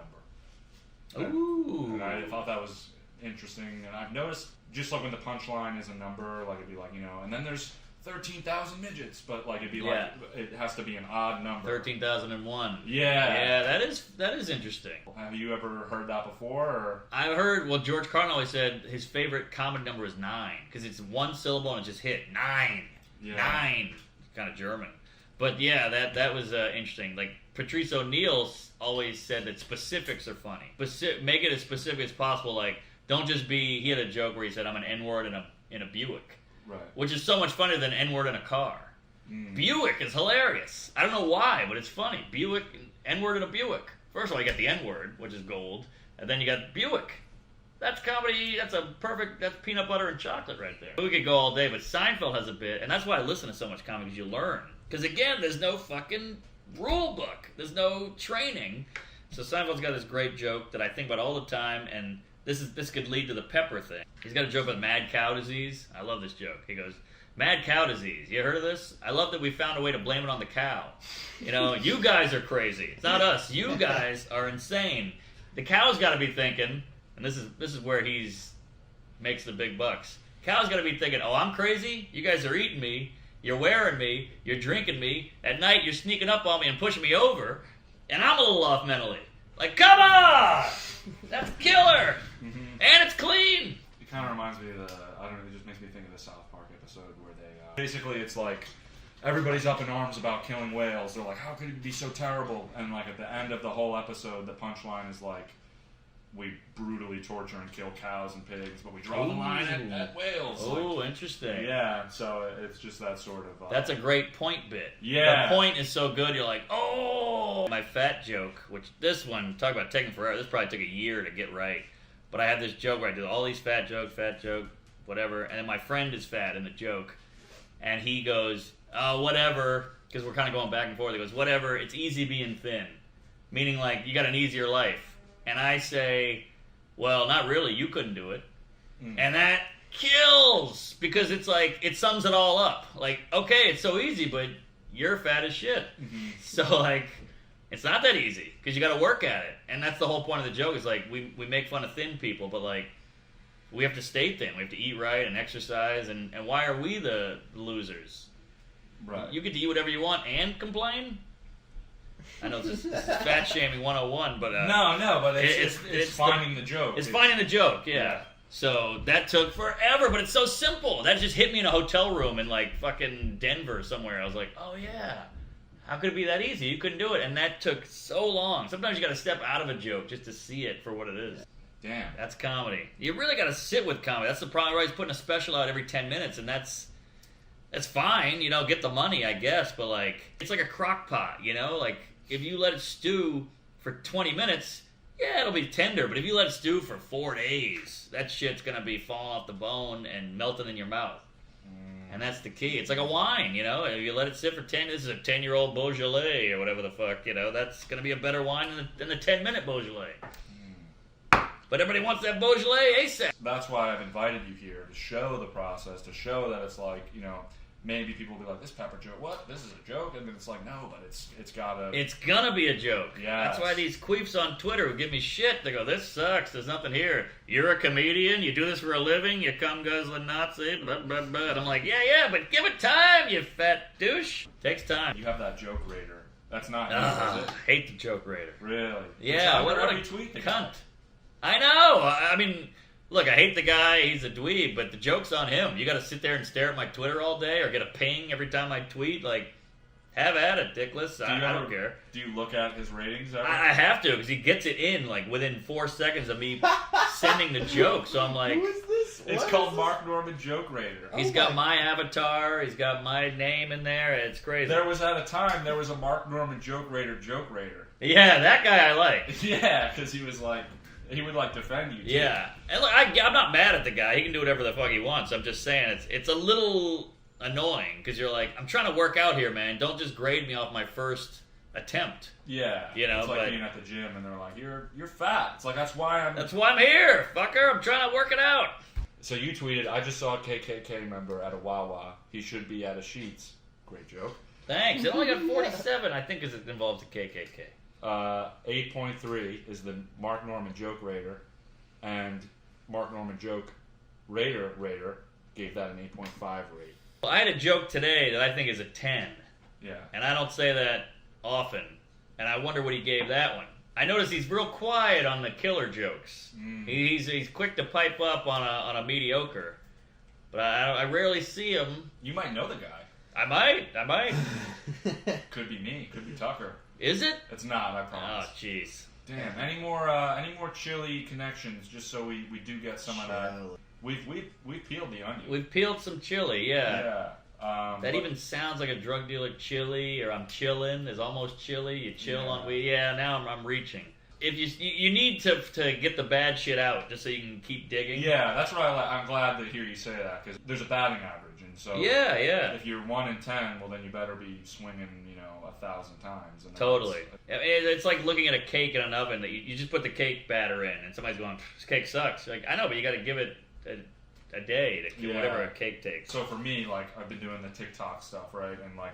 number. Ooh. And I thought that was interesting. And I've noticed, just like when the punchline is a number, like it'd be like, and then there's 13,000 midgets, but like it'd be like, it has to be an odd number. 13,001. Yeah. Yeah, that is interesting. Have you ever heard that before? Or? I've heard, George Carlin always said his favorite comedy number is 9, because it's one syllable and it just hit. 9. Yeah. 9. Kind of German. But yeah, that was interesting. Like, Patrice O'Neill always said that specifics are funny. Make it as specific as possible. Like, don't just be, he had a joke where he said, I'm an N-word in a Buick. Right. Which is so much funnier than N-word in a car. Buick is hilarious. I don't know why, but it's funny. Buick, N-word in a Buick. First of all, you got the N-word, which is gold, and then you got Buick. That's comedy, that's peanut butter and chocolate right there. We could go all day, but Seinfeld has a bit, and that's why I listen to so much comedy, because you learn. Because again, there's no fucking rule book. There's no training. So Seinfeld's got this great joke that I think about all the time, and this could lead to the pepper thing. He's got a joke about mad cow disease. I love this joke. He goes, mad cow disease. You heard of this? I love that we found a way to blame it on the cow. You guys are crazy. It's not us. You guys are insane. The cow's got to be thinking, and this is where he's makes the big bucks. Cow's got to be thinking, oh, I'm crazy? You guys are eating me. You're wearing me. You're drinking me. At night, you're sneaking up on me and pushing me over. And I'm a little off mentally. Like, come on! That's killer! And it's clean! It kind of reminds me of it just makes me think of the South Park episode where they, basically it's like, everybody's up in arms about killing whales. They're like, how could it be so terrible? And like at the end of the whole episode, the punchline is like, we brutally torture and kill cows and pigs, but we draw the line at whales. Oh, like, interesting. Yeah, so it's just that sort of... That's a great point bit. Yeah. The point is so good, you're like, oh! My fat joke, which this one, talk about taking forever, this probably took a year to get right. But I have this joke where I do all these fat joke, whatever, and then my friend is fat in the joke, and he goes, oh, whatever, because we're kind of going back and forth. He goes, whatever, it's easy being thin. Meaning like, you got an easier life. And I say, well, not really, you couldn't do it. And that kills, because it's like, it sums it all up. Like, okay, it's so easy, but you're fat as shit. So like, it's not that easy, because you got to work at it. And that's the whole point of the joke, is like, we make fun of thin people, but like, we have to stay thin. We have to eat right and exercise, and why are we the losers? Right. You get to eat whatever you want and complain? I know this is fat shaming 101, but... no, but it's finding the joke. It's finding the joke, yeah. So that took forever, but it's so simple. That just hit me in a hotel room in like fucking Denver somewhere. I was like, oh yeah, how could it be that easy? You couldn't do it. And that took so long. Sometimes you got to step out of a joke just to see it for what it is. Damn. That's comedy. You really got to sit with comedy. That's the problem. Everybody's putting a special out every 10 minutes, and that's fine, get the money, I guess, but like, it's like a crock pot, like, if you let it stew for 20 minutes, yeah, it'll be tender. But if you let it stew for 4 days, that shit's going to be falling off the bone and melting in your mouth. And that's the key. It's like a wine, If you let it sit for 10, this is a 10-year-old Beaujolais or whatever the fuck, that's going to be a better wine than the 10-minute Beaujolais. But everybody wants that Beaujolais ASAP. That's why I've invited you here, to show the process, to show that it's like, maybe people will be like, this pepper joke, what? This is a joke? And then it's like, no, but it's gotta... It's gonna be a joke. Yeah. That's why these queefs on Twitter who give me shit, they go, this sucks, there's nothing here. You're a comedian, you do this for a living, you cum guzzling Nazi, blah, blah, blah. And I'm like, yeah, but give it time, you fat douche. Takes time. You have that joke raider. That's not you, is it? Hate the joke raider. Really? Yeah, what a tweet cunt. I know, I mean... Look, I hate the guy, he's a dweeb, but the joke's on him. You gotta sit there and stare at my Twitter all day or get a ping every time I tweet. Like, have at it, dickless. I don't care. Do you look at his ratings ever? I have to, because he gets it in, like, within 4 seconds of me sending the joke. So I'm like... Who is this? It's called Mark Norman Joke Raider. He's got my avatar, he's got my name in there, it's crazy. There was at a time, there was a Mark Norman Joke Raider. Yeah, that guy I like. Yeah, because he was like... He would like defend you too. Yeah, and look, I'm not mad at the guy. He can do whatever the fuck he wants. I'm just saying it's a little annoying because you're like, I'm trying to work out here, man. Don't just grade me off my first attempt. Yeah, you know, it's like being at the gym and they're like, you're fat. It's like that's why I'm here, fucker. I'm trying to work it out. So you tweeted, I just saw a KKK member at a Wawa. He should be at a Sheetz. Great joke. Thanks. It only got 47, I think, because it involves the KKK. 8.3 is the Mark Norman Joke Raider, and Mark Norman Joke Raider gave that an 8.5 rate. Well, I had a joke today that I think is a 10. Yeah. And I don't say that often. And I wonder what he gave that one. I notice he's real quiet on the killer jokes. He's quick to pipe up on a mediocre. But I rarely see him. You might know the guy. I might. Could be me. Could be Tucker. Is it? It's not, I promise. Oh, jeez. Damn. Any more chili connections? Just so we do get some of that. We've peeled the onion. We've peeled some chili, yeah. Yeah. That even sounds like a drug dealer chili, or I'm chilling is almost chili. You chill on weed. Yeah, now I'm reaching. If you need to get the bad shit out just so you can keep digging. Yeah, that's what I'm glad to hear you say that because there's a batting average, and so yeah. If you're 1 in 10, well then you better be swinging 1,000 times. And totally. It's like looking at a cake in an oven that you just put the cake batter in, and somebody's going, "This cake sucks." You're like, I know, but you got to give it a day to get whatever a cake takes. So for me, like I've been doing the TikTok stuff, right? And like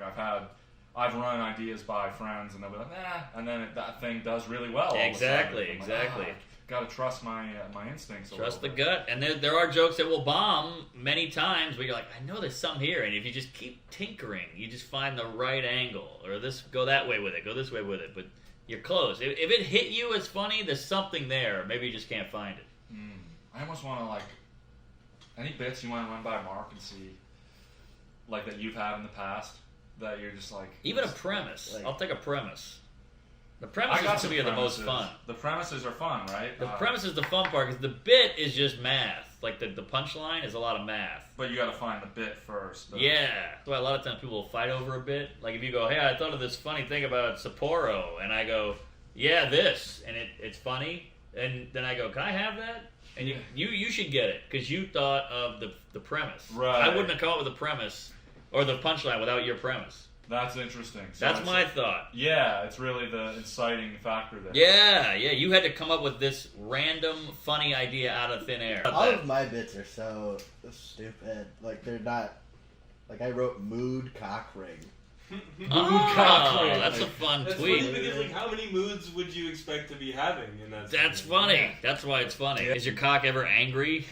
I've run ideas by friends, and they'll be like, and then that thing does really well. Exactly. Like, gotta trust my instincts. Trust the gut, and there are jokes that will bomb many times. Where you're like, I know there's some here, and if you just keep tinkering, you just find the right angle, or go that way with it, go this way with it, but you're close. If it hit you as funny, there's something there. Maybe you just can't find it. I almost want to any bits you want to run by Mark and see, like that you've had in the past. That you're just like... Even a premise. I'll take a premise. The premises to me are the most fun. The premises are fun, right? The premise is the fun part, because the bit is just math. Like, the punchline is a lot of math. But you gotta find the bit first. Yeah. That's why a lot of times people will fight over a bit. Like, if you go, hey, I thought of this funny thing about Sapporo, and I go, yeah, this, and it's funny, and then I go, can I have that? And you should get it, because you thought of the premise. Right. I wouldn't have come up with the premise or the punchline without your premise. That's interesting. So that's my thought. Yeah, it's really the inciting factor there. Yeah, you had to come up with this random funny idea out of thin air. All of my bits are so stupid. Like, they're not... Like, I wrote mood cock ring. That's a fun tweet. Funny because, how many moods would you expect to be having in that? That's funny. That's why it's funny. Is your cock ever angry?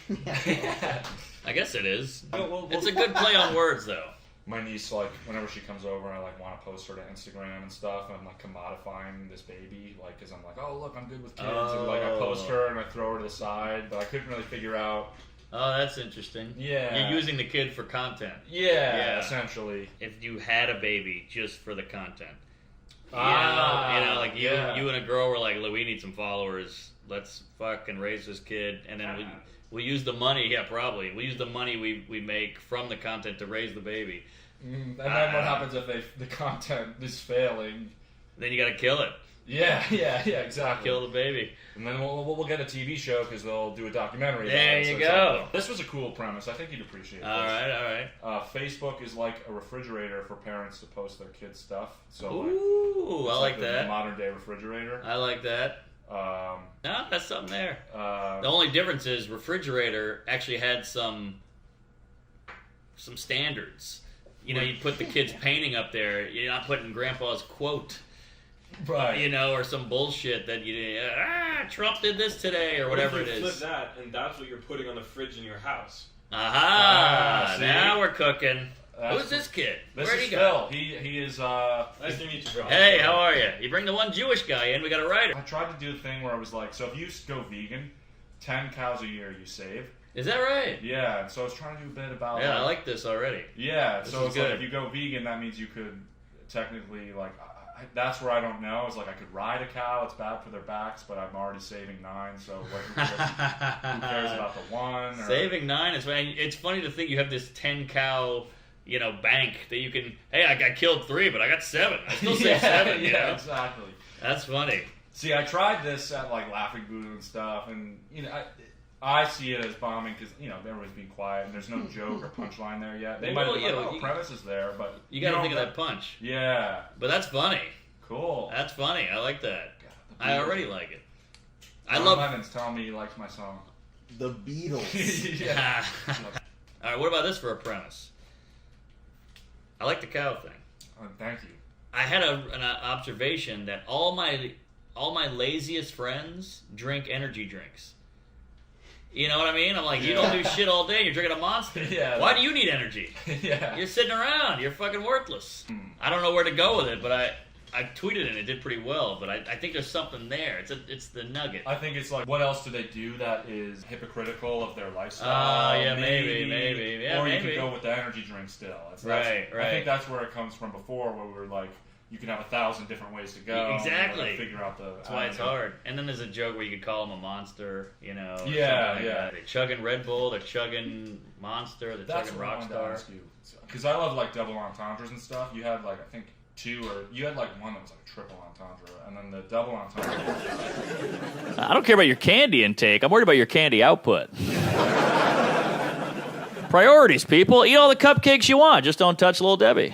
I guess it is. It's a good play on words, though. My niece, whenever she comes over, I want to post her to Instagram and stuff, and I'm commodifying this baby, because I'm like, oh look, I'm good with kids, and I post her and I throw her to the side, but I couldn't really figure out. Oh, that's interesting. Yeah. You're using the kid for content. Yeah, essentially. If you had a baby just for the content. You and a girl were like, look, we need some followers. Let's fucking raise this kid. And then we'll use the money. Yeah, probably. We'll use the money we make from the content to raise the baby. And then what happens if the content is failing? Then you gotta kill it. Yeah, exactly. Kill the baby. And then we'll get a TV show because they'll do a documentary. There you go. This was a cool premise. I think you'd appreciate this. All right. Facebook is like a refrigerator for parents to post their kids' stuff. So, ooh, I like that. The modern day refrigerator. I like that. No, that's something there. The only difference is refrigerator actually had some standards. you know, you put the kid's painting up there. You're not putting Grandpa's quote, Right. you know, or some bullshit that Trump did this today or whatever What if it you is. flip that, and that's what you're putting on the fridge in your house. Aha! See? Now we're cooking. That's- Who's this kid? This Where'd is he go? Phil. He is. Nice to meet you, bro. Hey, how are you? You bring the one Jewish guy in, we got a writer. I tried to do the thing where I was like, so if you go vegan, 10 cows a year you save. Is that right? Yeah. So I was trying to do a bit about. Yeah, I like this already. Yeah. This So is it's good. like if you go vegan, that means you could technically like. That's where I don't know. It's like I could ride a cow. It's bad for their backs, but I'm already saving 9. So who cares about the one? Or, Saving 9 is fine. It's funny to think you have this 10 cow, you know, bank that you can. Hey, I killed 3, but I got 7. I still save 7. You Yeah, know? exactly. That's funny. See, I tried this at like Laughing Buddha and stuff, and you know, I see it as bombing because you know everyone's being quiet and there's no joke or punchline there yet. They might Well, be yeah, like, you- premise is there, but You got to don't think of know- that punch. Yeah, But that's funny. cool. That's funny. I like that. The I Beatles. already like it. I John love. Lennon's telling me he likes my song. The Beatles. Yeah. All right, what about this for a premise? I like the cow thing. Thank you. I had an observation that all my laziest friends drink energy drinks. You know what I mean? I'm like, you don't do shit all day. You're drinking a Monster. Yeah. Why do you need energy? Yeah. You're sitting around. You're fucking worthless. I don't know where to go with it, but I tweeted it and it did pretty well. But I think there's something there. It's the nugget. I think it's like, what else do they do that is hypocritical of their lifestyle? Yeah, maybe. Yeah, or you maybe. could go with the energy drink still. Right. I think that's where it comes from before, where we were like, you can have 1,000 different ways to go. Exactly. And, like, figure out the. That's why it's hard. And then there's a joke where you could call them a monster, you know. or Yeah, something like yeah. that. They're chugging Red Bull, they're chugging Monster, they're That's chugging what I wanted to Rockstar. ask you. Because I love like double entendres and stuff. You had like, I think, 2 or you had like one that was like a triple entendre, and then the double entendre. I don't care about your candy intake. I'm worried about your candy output. Priorities, people. Eat all the cupcakes you want. Just don't touch Little Debbie.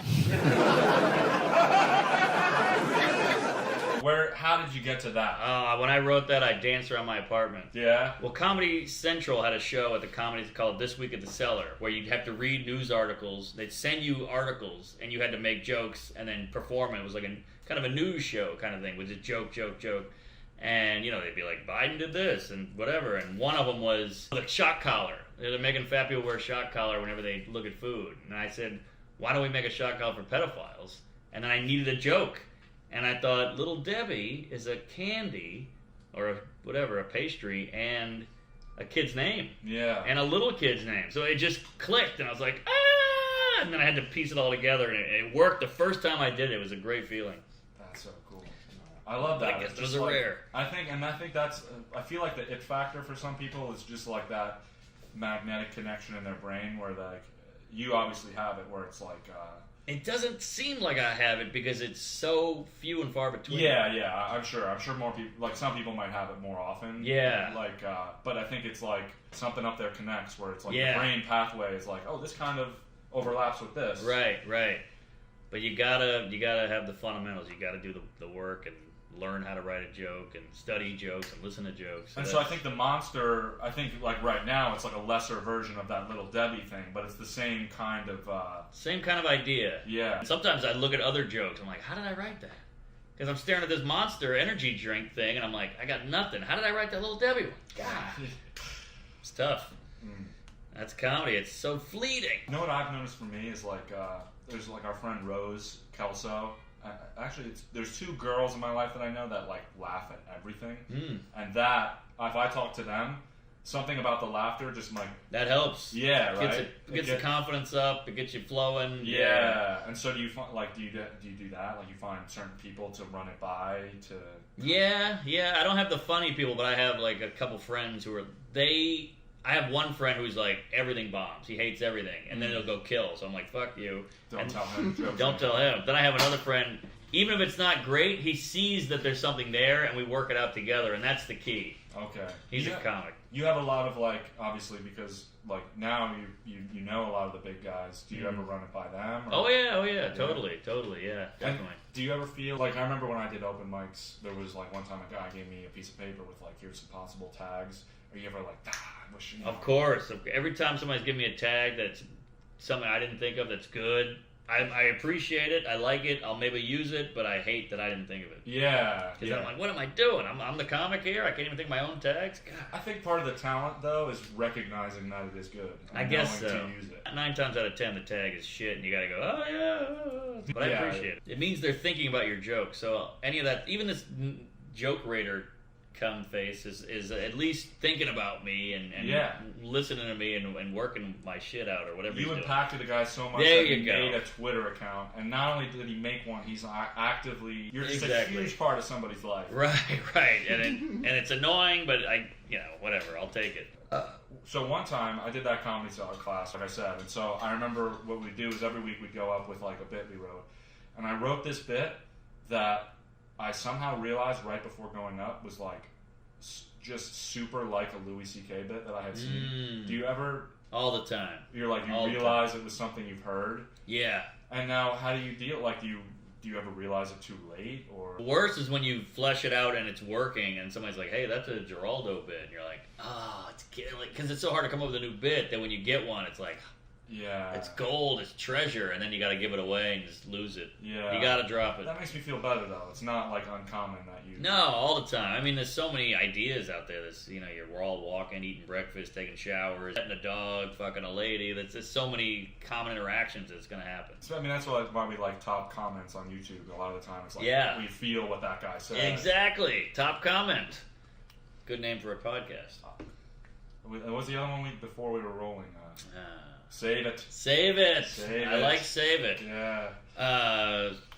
How did you get to that? When I wrote that, I danced around my apartment. Yeah. Well, Comedy Central had a show at the Comedy called This Week at the Cellar, where you'd have to read news articles. They'd send you articles, and you had to make jokes and then perform it. It was like a kind of a news show kind of thing, with a joke. And, you know, they'd be like, Biden did this and whatever. And one of them was the shock collar. They're making fat people wear a shock collar whenever they look at food. And I said, why don't we make a shock collar for pedophiles? And then I needed a joke. And I thought, Little Debbie is a candy, or a pastry, and a kid's name. Yeah. And a little kid's name. So it just clicked, and I was like, ah! And then I had to piece it all together, and it worked the first time I did it. It was a great feeling. That's so cool. I love that. I guess It's those just are like, rare. I think that's. I feel like the it factor for some people is just like that magnetic connection in their brain where like you obviously have it where it's like. It doesn't seem like I have it because it's so few and far between. Yeah, I'm sure more people, like some people might have it more often. Yeah. Like, but I think it's like something up there connects where it's like Yeah. the brain pathway is like, oh, this kind of overlaps with this. Right. But you gotta have the fundamentals. You gotta do the work and learn how to write a joke and study jokes and listen to jokes. And so I think the monster, like right now, it's like a lesser version of that Little Debbie thing, but it's the same kind of. Same kind of idea. Yeah. Sometimes I look at other jokes. I'm like, how did I write that? Because I'm staring at this Monster energy drink thing, and I'm like, I got nothing. How did I write that Little Debbie one? God, it's tough. That's comedy. It's so fleeting. You know what I've noticed for me is like there's like our friend Rose Kelso. Actually, there's 2 girls in my life that I know that like laugh at everything, and that if I talk to them, something about the laughter just like That helps. yeah, right. Gets the confidence up. It gets you flowing. Yeah. And so do you find like do you do that? Like you find certain people to run it by to. Yeah. I don't have the funny people, but I have like a couple friends who are I have one friend who's like, everything bombs. He hates everything. And then he'll go kill. So I'm like, fuck you. Don't tell him jokes. Don't tell him. Then I have another friend, even if it's not great, he sees that there's something there and we work it out together. And that's the key. Okay. He's a comic. You have a lot of like, obviously, because like now you know a lot of the big guys. Do you ever run it by them? Or? Oh yeah. Totally. Yeah, And definitely. do you ever feel like I remember when I did open mics, there was like one time a guy gave me a piece of paper with like here's some possible tags. Are you ever like I wish you know? Of course. Every time somebody's giving me a tag that's something I didn't think of that's good, I appreciate it. I like it. I'll maybe use it, but I hate that I didn't think of it. Yeah. Because I'm like, what am I doing? I'm the comic here. I can't even think of my own tags. God. I think part of the talent, though, is recognizing that it is good. I guess so. To use it. 9 times out of 10, the tag is shit, and you gotta go, oh yeah. But I appreciate it. It means they're thinking about your joke. So any of that, even this joke raider cum face is at least thinking about me and listening to me and working my shit out or whatever. You impacted a guy so much that he made a Twitter account, and not only did he make one, he's actively you're just a huge part of somebody's life. Right, and it's annoying, but whatever, I'll take it. So one time I did that comedy class, like I said, and so I remember what we'd do is every week we'd go up with like a bit we wrote, and I wrote this bit that I somehow realized right before going up was like just super like a Louis C.K. bit that I had seen. Do you ever? All the time. You're like, you realize it was something you've heard? Yeah. And now how do you deal? Like, do you ever realize it too late? Or worse is when you flesh it out and it's working and somebody's like, hey, that's a Geraldo bit. And you're like, it's killing. Because it's so hard to come up with a new bit that when you get one, it's like, yeah, it's gold, it's treasure, and then you got to give it away and just lose it. Yeah, you got to drop it. That makes me feel better though. It's not like uncommon that you. No, all the time. I mean, there's so many ideas out there. There's we're all walking, eating breakfast, taking showers, petting a dog, fucking a lady. There's so many common interactions that's gonna happen. So, I mean, that's why we like top comments on YouTube. A lot of the time, it's like we feel what that guy said. Exactly. Top comment. Good name for a podcast. What was the other one before we were rolling? Save it. Save it. I like save it. Yeah.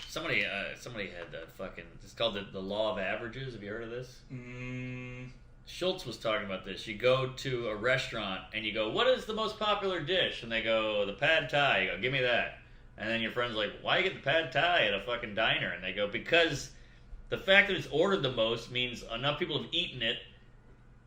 Somebody had that fucking. It's called the law of averages. Have you heard of this? Schultz was talking about this. You go to a restaurant and you go, "What is the most popular dish?" And they go, "The pad thai." You go, "Give me that." And then your friend's like, "Why you get the pad thai at a fucking diner?" And they go, "Because the fact that it's ordered the most means enough people have eaten it,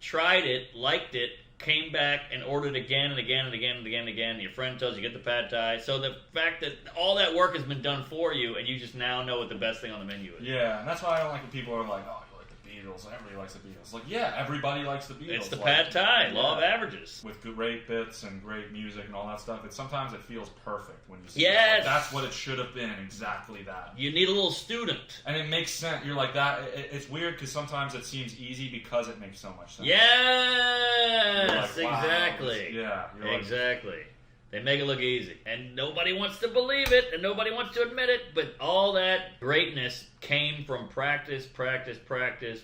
tried it, liked it, came back and ordered again and again and again and again and again. And your friend tells you get the pad thai. So the fact that all that work has been done for you and you just now know what the best thing on the menu is." Yeah, and that's why I don't like when people are like, "Oh, you like the Beatles. Everybody likes the Beatles." Like, yeah, everybody likes the Beatles. It's the pad thai, law of averages. With great bits and great music and all that stuff, sometimes it feels perfect when you see it. Like, that's what it should have been, exactly that. You need a little student. And it makes sense. You're like that. It's weird because sometimes it seems easy because it makes so much sense. Yes, like, wow, exactly. Exactly. They make it look easy. And nobody wants to believe it, and nobody wants to admit it, but all that greatness came from practice,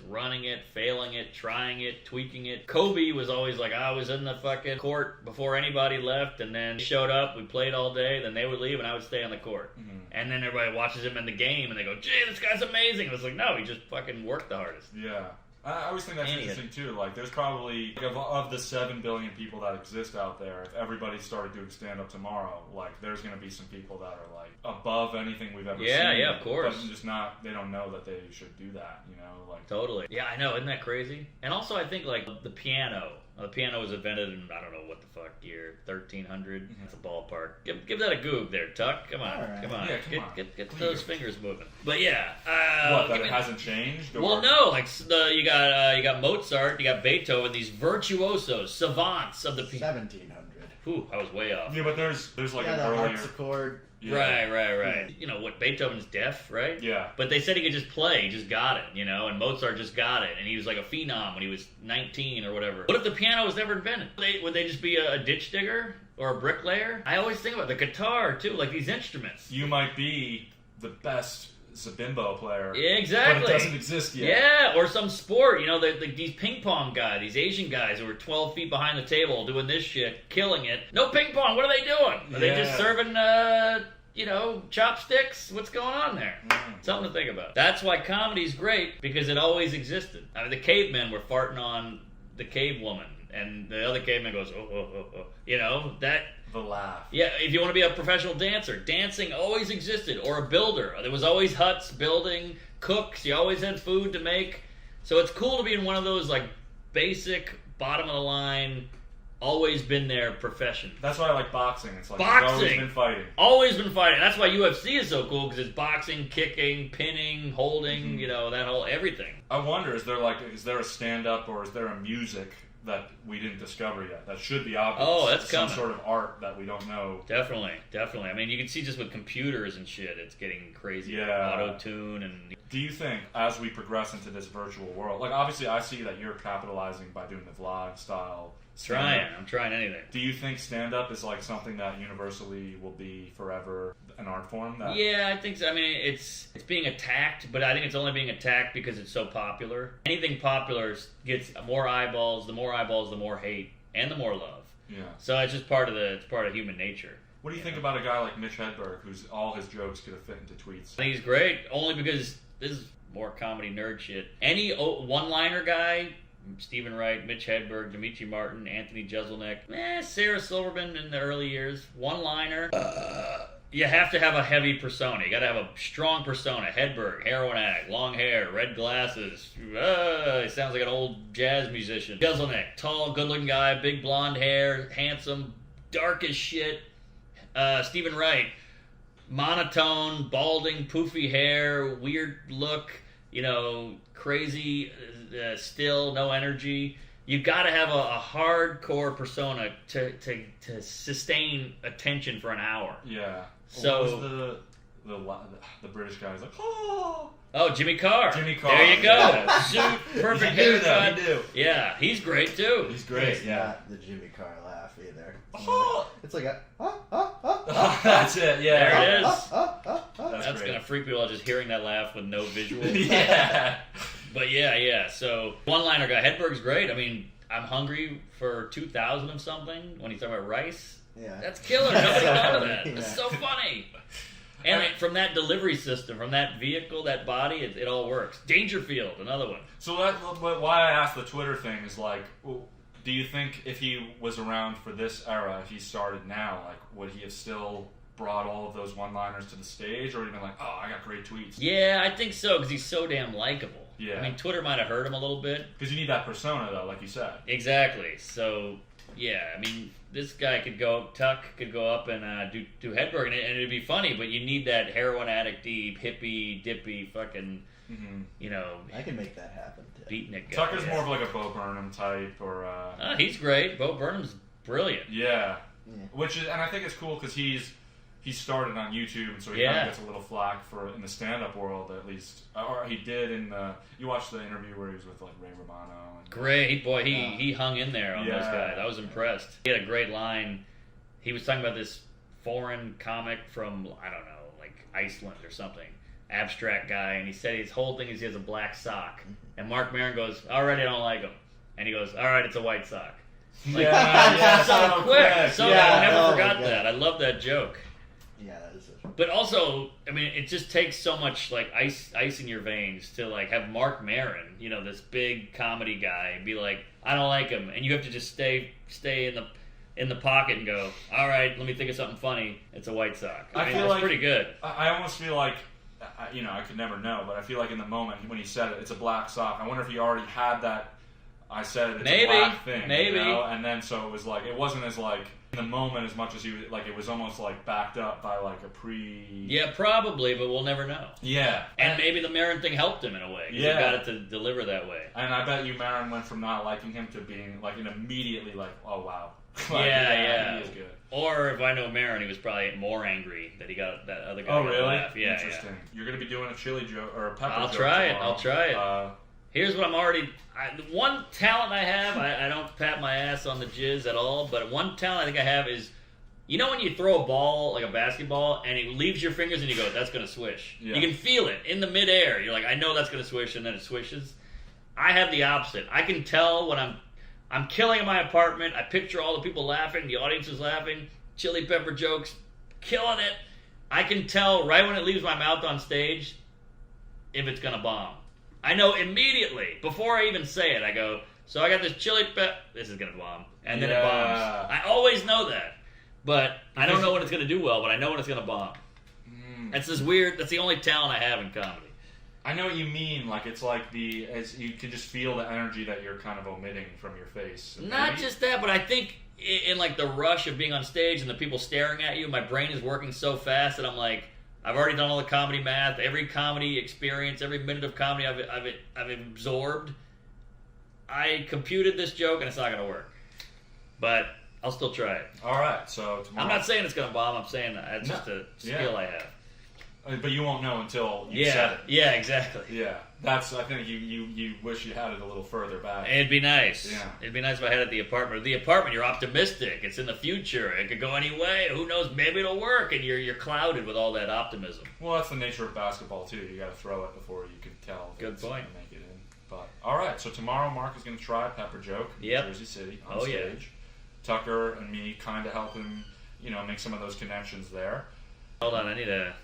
running it, failing it, trying it, tweaking it. Kobe was always like, I was in the fucking court before anybody left, and then showed up, we played all day, then they would leave, and I would stay on the court. Mm-hmm. And then everybody watches him in the game, and they go, gee, this guy's amazing. It was like, no, he just fucking worked the hardest. Yeah. I always think that's interesting too. Like, there's probably of the 7 billion people that exist out there, if everybody started doing stand-up tomorrow, like, there's going to be some people that are like above anything we've ever seen. Yeah, of course. But just not. They don't know that they should do that. Like totally. Yeah, I know. Isn't that crazy? And also, I think like the piano. The piano was invented in, I don't know what the fuck year, 1300. That's a ballpark. Give that a goog there, Tuck. Come on, right. come on. Yeah, get those fingers moving. But yeah, that it hasn't changed? Or? Well, no. Like you got Mozart, you got Beethoven, these virtuosos, savants of the piano. 1700. Whew, I was way off. Yeah, but there's like an the earlier harpsichord. Yeah. Right. You know what? Beethoven's deaf, right? Yeah. But they said he could just play. He just got it, and Mozart just got it. And he was like a phenom when he was 19 or whatever. What if the piano was never invented? Would they just be a ditch digger or a bricklayer? I always think about the guitar, too, like these instruments. You might be the best Zabimbo player. Exactly. But it doesn't exist yet. Yeah, or some sport. These ping pong guys, these Asian guys who are 12 feet behind the table doing this shit, killing it. No ping pong. What are they doing? Are they just serving, chopsticks? What's going on there? Something to think about. That's why comedy's great, because it always existed. I mean, the cavemen were farting on the cave woman, and the other caveman goes, oh. The laugh. Yeah, if you want to be a professional dancer, dancing always existed. Or a builder. There was always huts, building, cooks. You always had food to make. So it's cool to be in one of those, like, basic, bottom of the line, always been there profession. That's why I like boxing. It's like boxing. Always been fighting. Always been fighting. That's why UFC is so cool, because it's boxing, kicking, pinning, holding, that whole everything. I wonder, is there a stand-up or is there a music that we didn't discover yet. That should be obvious. Oh, that's some coming. sort of art that we don't know. Definitely. I mean, you can see just with computers and shit, it's getting crazy. Yeah. Auto-tune and... Do you think, as we progress into this virtual world, like obviously I see that you're capitalizing by doing the vlog style stand-up. I'm trying anything. Do you think stand-up is like something that universally will be forever an art form? That... Yeah, I think so. I mean, it's being attacked, but I think it's only being attacked because it's so popular. Anything popular gets more eyeballs, the more hate, and the more love. Yeah. So it's just part of human nature. What do you think about a guy like Mitch Hedberg, who's all his jokes could have fit into tweets? I think he's great, only because this is more comedy nerd shit. Any one-liner guy, Stephen Wright, Mitch Hedberg, Dimitri Martin, Anthony Jeselnik, Sarah Silverman in the early years, one-liner. You have to have a heavy persona. You got to have a strong persona. Hedberg, heroin addict, long hair, red glasses. He sounds like an old jazz musician. Jeselnik, tall, good-looking guy, big blonde hair, handsome, dark as shit. Stephen Wright, monotone, balding, poofy hair, weird look, crazy, still, no energy. You got to have a hardcore persona to sustain attention for an hour. Yeah. So what was the British guy was like, oh, Jimmy Carr. Jimmy Carr. There you go. Yeah. Suit, perfect He knew haircut. that, he knew. Yeah, he's great too. He's great. It's Yeah. not the Jimmy Carr laugh either. Oh. It's like a That's it. Yeah. There it is. That's That's great. gonna freak people out just hearing that laugh with no visual. Yeah. But yeah. So one-liner guy, Hedberg's great. I mean, I'm hungry for 2,000 of something when he's talking about rice. Yeah. That's killer. Nobody thought of that. Yeah. It's so funny. And from that delivery system, from that vehicle, that body, it all works. Dangerfield, another one. So why I asked the Twitter thing is like, do you think if he was around for this era, if he started now, like, would he have still brought all of those one-liners to the stage, or would he been like, oh, I got great tweets? Yeah, I think so, because he's so damn likable. Yeah. I mean, Twitter might have hurt him a little bit. Because you need that persona, though, like you said. Exactly. So, yeah, I mean, this guy Tuck could go up and do Hedberg, and it'd be funny, but you need that heroin addict, deep, hippie, dippy, fucking, I can make that happen too. beatnik guy. Tucker's more of like a Bo Burnham type, or he's great. Bo Burnham's brilliant. yeah. Yeah. Which is, and I think it's cool because he started on YouTube, and so he kind of gets a little flack for in the stand-up world, at least, or he did in the. You watched the interview where he was with like Ray Romano. And, Great, boy. He hung in there on those Yeah. guys. I was impressed. He had a great line. He was talking about this foreign comic from, I don't know, like Iceland or something. Abstract guy, and he said his whole thing is he has a black sock. And Mark Maron goes, already I don't like him. And he goes, alright, it's a white sock. Like, yeah, so quick. So yeah. I never Oh, forgot my God. that. I love that joke. Yeah, that is a... But also, I mean, it just takes so much like ice in your veins to like have Mark Maron, this big comedy guy, and be like, I don't like him, and you have to just stay in the pocket and go, all right, let me think of something funny. It's a white sock. I mean, feel that's like pretty good. I almost feel like, I could never know, but I feel like in the moment when he said it, it's a black sock. I wonder if he already had that. I said it's Maybe, a black thing, maybe. And then so it was like it wasn't as like in the moment as much as he was like it was almost like backed up by like a pre. Yeah, probably, but we'll never know. Yeah, And maybe the Maron thing helped him in a way. 'Cause Yeah. he got it to deliver that way. and I bet you Maron went from not liking him to being like immediately like, oh wow, Yeah. he is good. Or if I know Maron, he was probably more angry that he got that other guy. Oh got a really? laugh. Yeah, Interesting. You're gonna be doing a chili joke or a pepper I'll joke try it. tomorrow. I'll try it. Here's what I'm already. The one talent I have, I don't pat my ass on the jizz at all, but one talent I think I have is, when you throw a ball, like a basketball, and it leaves your fingers and you go, that's going to swish. Yeah. You can feel it in the midair. You're like, I know that's going to swish, and then it swishes. I have the opposite. I can tell when I'm killing in my apartment. I picture all the people laughing, the audience is laughing, chili pepper jokes, killing it. I can tell right when it leaves my mouth on stage if it's going to bomb. I know immediately, before I even say it, I go, so I got this chili pepper, this is going to bomb. And then it bombs. I always know that. But I don't know when it's going to do well, but I know when it's going to bomb. That's this weird, that's the only talent I have in comedy. I know what you mean. Like it's like as you can just feel the energy that you're kind of omitting from your face. Not Maybe? just that, but I think in like the rush of being on stage and the people staring at you, my brain is working so fast that I'm like, I've already done all the comedy math, every comedy experience, every minute of comedy I've absorbed. I computed this joke and it's not going to work. But I'll still try it. All right, so tomorrow. I'm not saying it's going to bomb. I'm saying that it's just a skill I have. But you won't know until you said it. Yeah, exactly. Yeah, that's. I think you wish you had it a little further back. It'd be nice. Yeah. It'd be nice if I had it at the apartment. The apartment, you're optimistic. It's in the future. It could go any way. Who knows? Maybe it'll work, and you're clouded with all that optimism. Well, that's the nature of basketball too. You got to throw it before you can tell. If Good it's point. gonna make it in. But all right, so tomorrow Mark is going to try Pepper Joke in Jersey City on stage. Yeah. Tucker and me kind of help him, make some of those connections there. Hold on, I need a.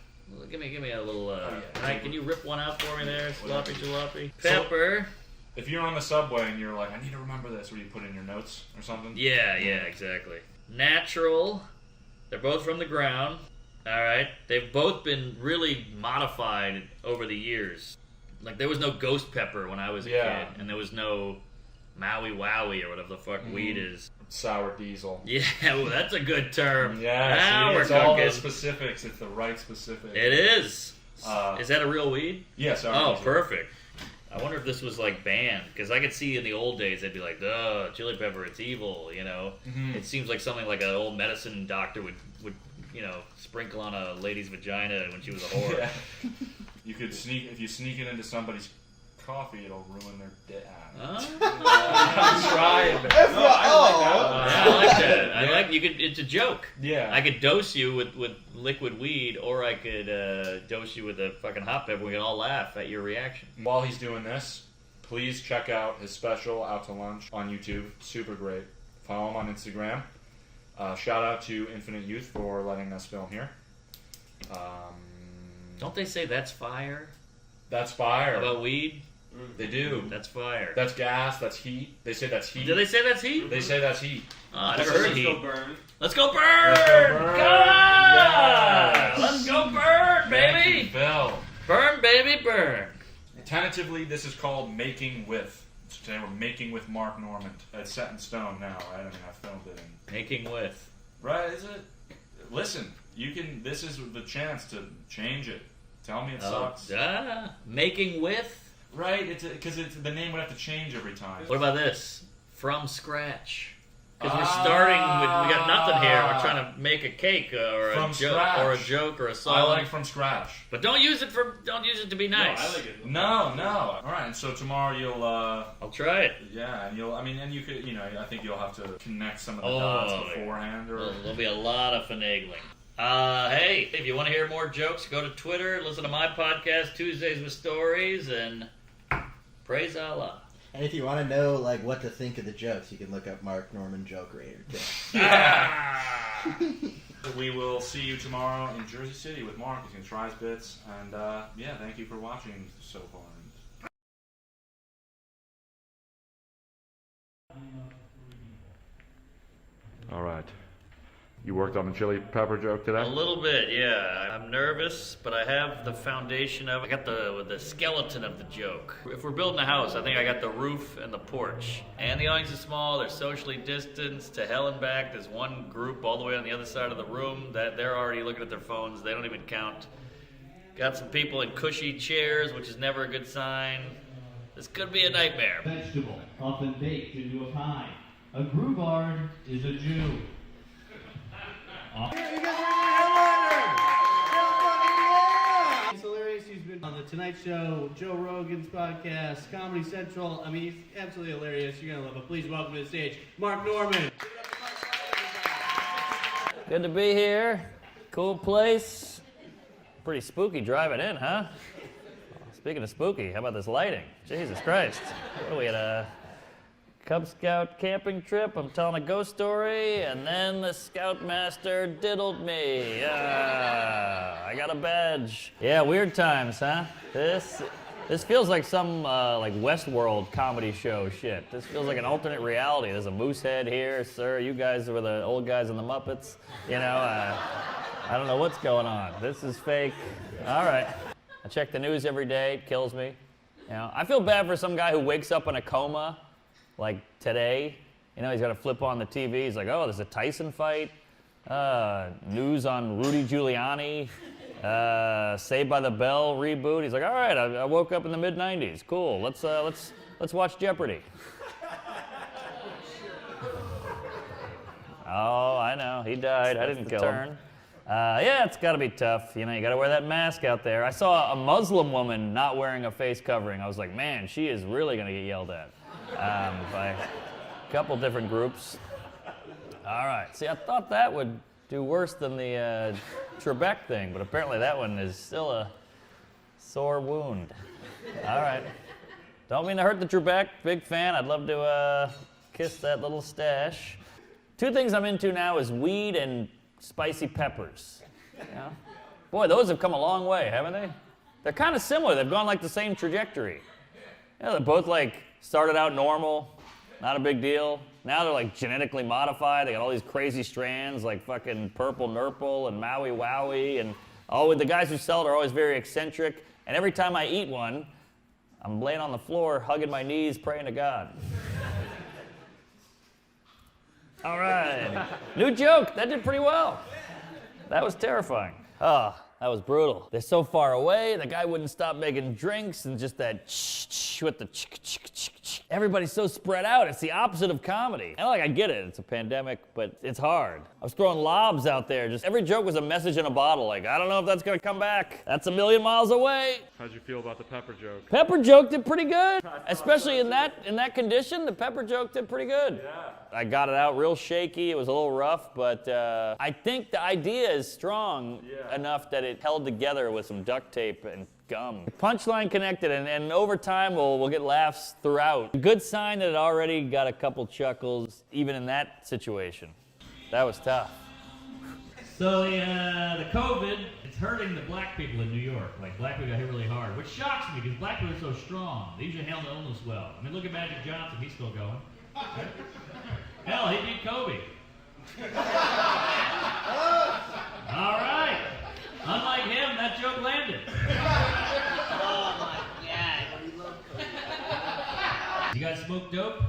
Give me a little. Can you rip one out for me there, sloppy jalopy? Pepper. If you're on the subway and you're like, I need to remember this, what do you put in your notes or something? Yeah, exactly. Natural. They're both from the ground. All right. They've both been really modified over the years. Like there was no ghost pepper when I was a kid, and there was no Maui Wowie or whatever the fuck weed is. Sour diesel. Yeah, well, that's a good term. Yeah, now see, we're it's all cooking. the specifics. It's the right specifics. It is. Is that a real weed? Yes. Yeah, oh, perfect. I wonder if this was like banned because I could see in the old days they'd be like, "Duh, chili pepper, it's evil." It seems like something like an old medicine doctor would sprinkle on a lady's vagina when she was a whore. Yeah. You could if you sneak it into somebody's coffee, it'll ruin their day. Try it. I like that. It's a joke. Yeah. I could dose you with liquid weed, or I could dose you with a fucking hot pepper. We can all laugh at your reaction. While he's doing this, please check out his special Out to Lunch on YouTube. Super great. Follow him on Instagram. Shout out to Infinite Youth for letting us film here. Don't they say that's fire? That's fire. About weed? They do. That's fire. That's gas. That's heat. They say that's heat. Do they say that's heat? They say that's heat. Oh, I never heard heat. Let's go burn. Let's go burn! Yes. Let's go burn, baby! Thank you, Bill. Burn, baby, burn. Tentatively, this is called Making With. Today we're making with Mark Normand. It's set in stone now, right? I mean, I filmed it. Making with. Right, is it? Listen, you can. This is the chance to change it. Tell me it sucks. Making with? Right, because the name would have to change every time. What about this? From scratch. Because we're starting with, we got nothing here. We're trying to make a cake or a joke or a song. I like from scratch. But don't use it to be nice. No, I like it. No. All right, and so tomorrow you'll. I'll try it. Yeah, and and you could, I think you'll have to connect some of the dots beforehand. Or There'll be a lot of finagling. Hey, if you want to hear more jokes, go to Twitter, listen to my podcast, Tuesdays with Stories, and praise Allah. And if you want to know what to think of the jokes, you can look up Mark Normand Joke Rater too. We will see you tomorrow in Jersey City with Mark. He's gonna try his bits, and thank you for watching so far. All right. You worked on the chili pepper joke today? A little bit, yeah. I'm nervous, but I have the foundation of it. I got the skeleton of the joke. If we're building a house, I think I got the roof and the porch. And the audience is small, they're socially distanced to hell and back. There's one group all the way on the other side of the room that they're already looking at their phones. They don't even count. Got some people in cushy chairs, which is never a good sign. This could be a nightmare. Vegetable, often baked into a pie. A Grubard is a Jew. It's hilarious. He's been on the Tonight Show, Joe Rogan's podcast, Comedy Central. I mean, he's absolutely hilarious. You're gonna love it. Please welcome to the stage, Mark Normand. Good to be here. Cool place. Pretty spooky driving in, huh? Speaking of spooky, how about this lighting? Jesus Christ. What are we at a Cub Scout camping trip? I'm telling a ghost story, and then the Scoutmaster diddled me. I got a badge. Yeah, weird times, huh? This feels like some Westworld comedy show shit. This feels like an alternate reality. There's a moose head here, sir. You guys were the old guys in the Muppets. I don't know what's going on. This is fake. All right. I check the news every day. It kills me. I feel bad for some guy who wakes up in a coma, like today. He's got to flip on the TV. He's like, oh, there's a Tyson fight. News on Rudy Giuliani. Saved by the Bell reboot. He's like, all right, I woke up in the mid-90s. Cool. Let's watch Jeopardy. Oh, I know. He died. I didn't kill him. Yeah, it's got to be tough. You know, you got to wear that mask out there. I saw a Muslim woman not wearing a face covering. I was like, man, she is really going to get yelled at by a couple different groups. All right. See, I thought that would do worse than the Trebek thing, but apparently that one is still a sore wound. All right. Don't mean to hurt the Trebek. Big fan. I'd love to kiss that little stash. Two things I'm into now is weed and spicy peppers. Yeah. Boy, those have come a long way, haven't they? They're kind of similar. They've gone like the same trajectory. Yeah, they're both like started out normal, not a big deal. Now they're like genetically modified. They got all these crazy strands like fucking purple nurple and Maui Wowie, and the guys who sell it are always very eccentric. And every time I eat one, I'm laying on the floor, hugging my knees, praying to God. All right. New joke. That did pretty well. That was terrifying. Oh, that was brutal. They're so far away. The guy wouldn't stop making drinks, and just that with the everybody's so spread out. It's the opposite of comedy. And I get it. It's a pandemic, but it's hard. I was throwing lobs out there. Just every joke was a message in a bottle. Like, I don't know if that's gonna come back. That's a million miles away. How'd you feel about the pepper joke? Pepper joke did pretty good. Especially in that condition, the pepper joke did pretty good. Yeah. I got it out real shaky. It was a little rough, but I think the idea is strong enough that it held together with some duct tape and gum. Punchline connected, and over time we'll get laughs throughout. A good sign that it already got a couple chuckles, even in that situation. That was tough. So the COVID, it's hurting the black people in New York. Like, black people got hit really hard, which shocks me because black people are so strong. They usually handle illness well. I mean, look at Magic Johnson, he's still going. Right? Hell, he beat Kobe. All right. Unlike him, that joke landed. Oh my God, we love Kobe. You guys smoke dope?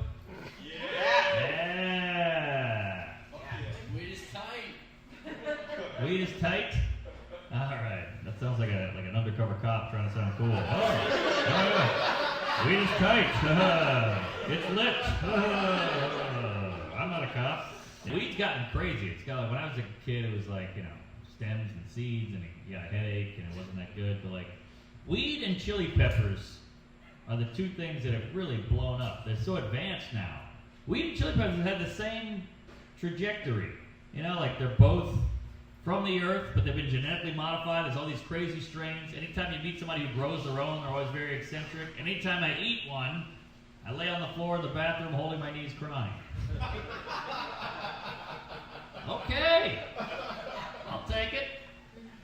Yeah. Weed is tight. Weed is tight? All right. That sounds like an undercover cop trying to sound cool. Oh. Weed is tight. It's lit. I'm not a cop. Weed's gotten crazy. It's got like, when I was a kid, it was like, stems and seeds, and you got a headache, and it wasn't that good. But like, weed and chili peppers are the two things that have really blown up. They're so advanced now. Weed and chili peppers have had the same trajectory. Like they're both from the earth, but they've been genetically modified. There's all these crazy strains. Anytime you meet somebody who grows their own, they're always very eccentric. Anytime I eat one, I lay on the floor in the bathroom holding my knees crying. Okay. I'll take it.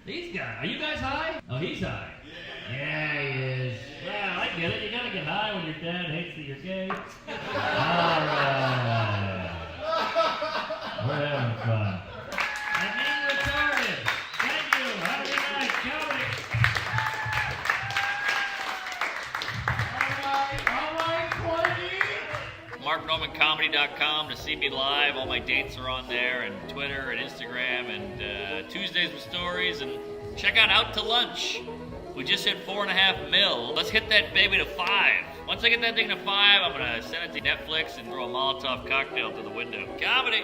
These guys, are you guys high? Oh, he's high. Yeah, he is. Well, I get it. You gotta get high when your dad hates that you're gay. All right. We're having fun. And being retarded. Thank you. Have a good night. Comedy. All right, MarkNormanComedy.com to see me live. All my dates are on there, and Twitter and Instagram, and Tuesdays with stories, and check out to Lunch. We just hit 4.5 mil. Let's hit that baby to 5. Once I get that thing to 5, I'm gonna send it to Netflix and throw a Molotov cocktail through the window. Comedy.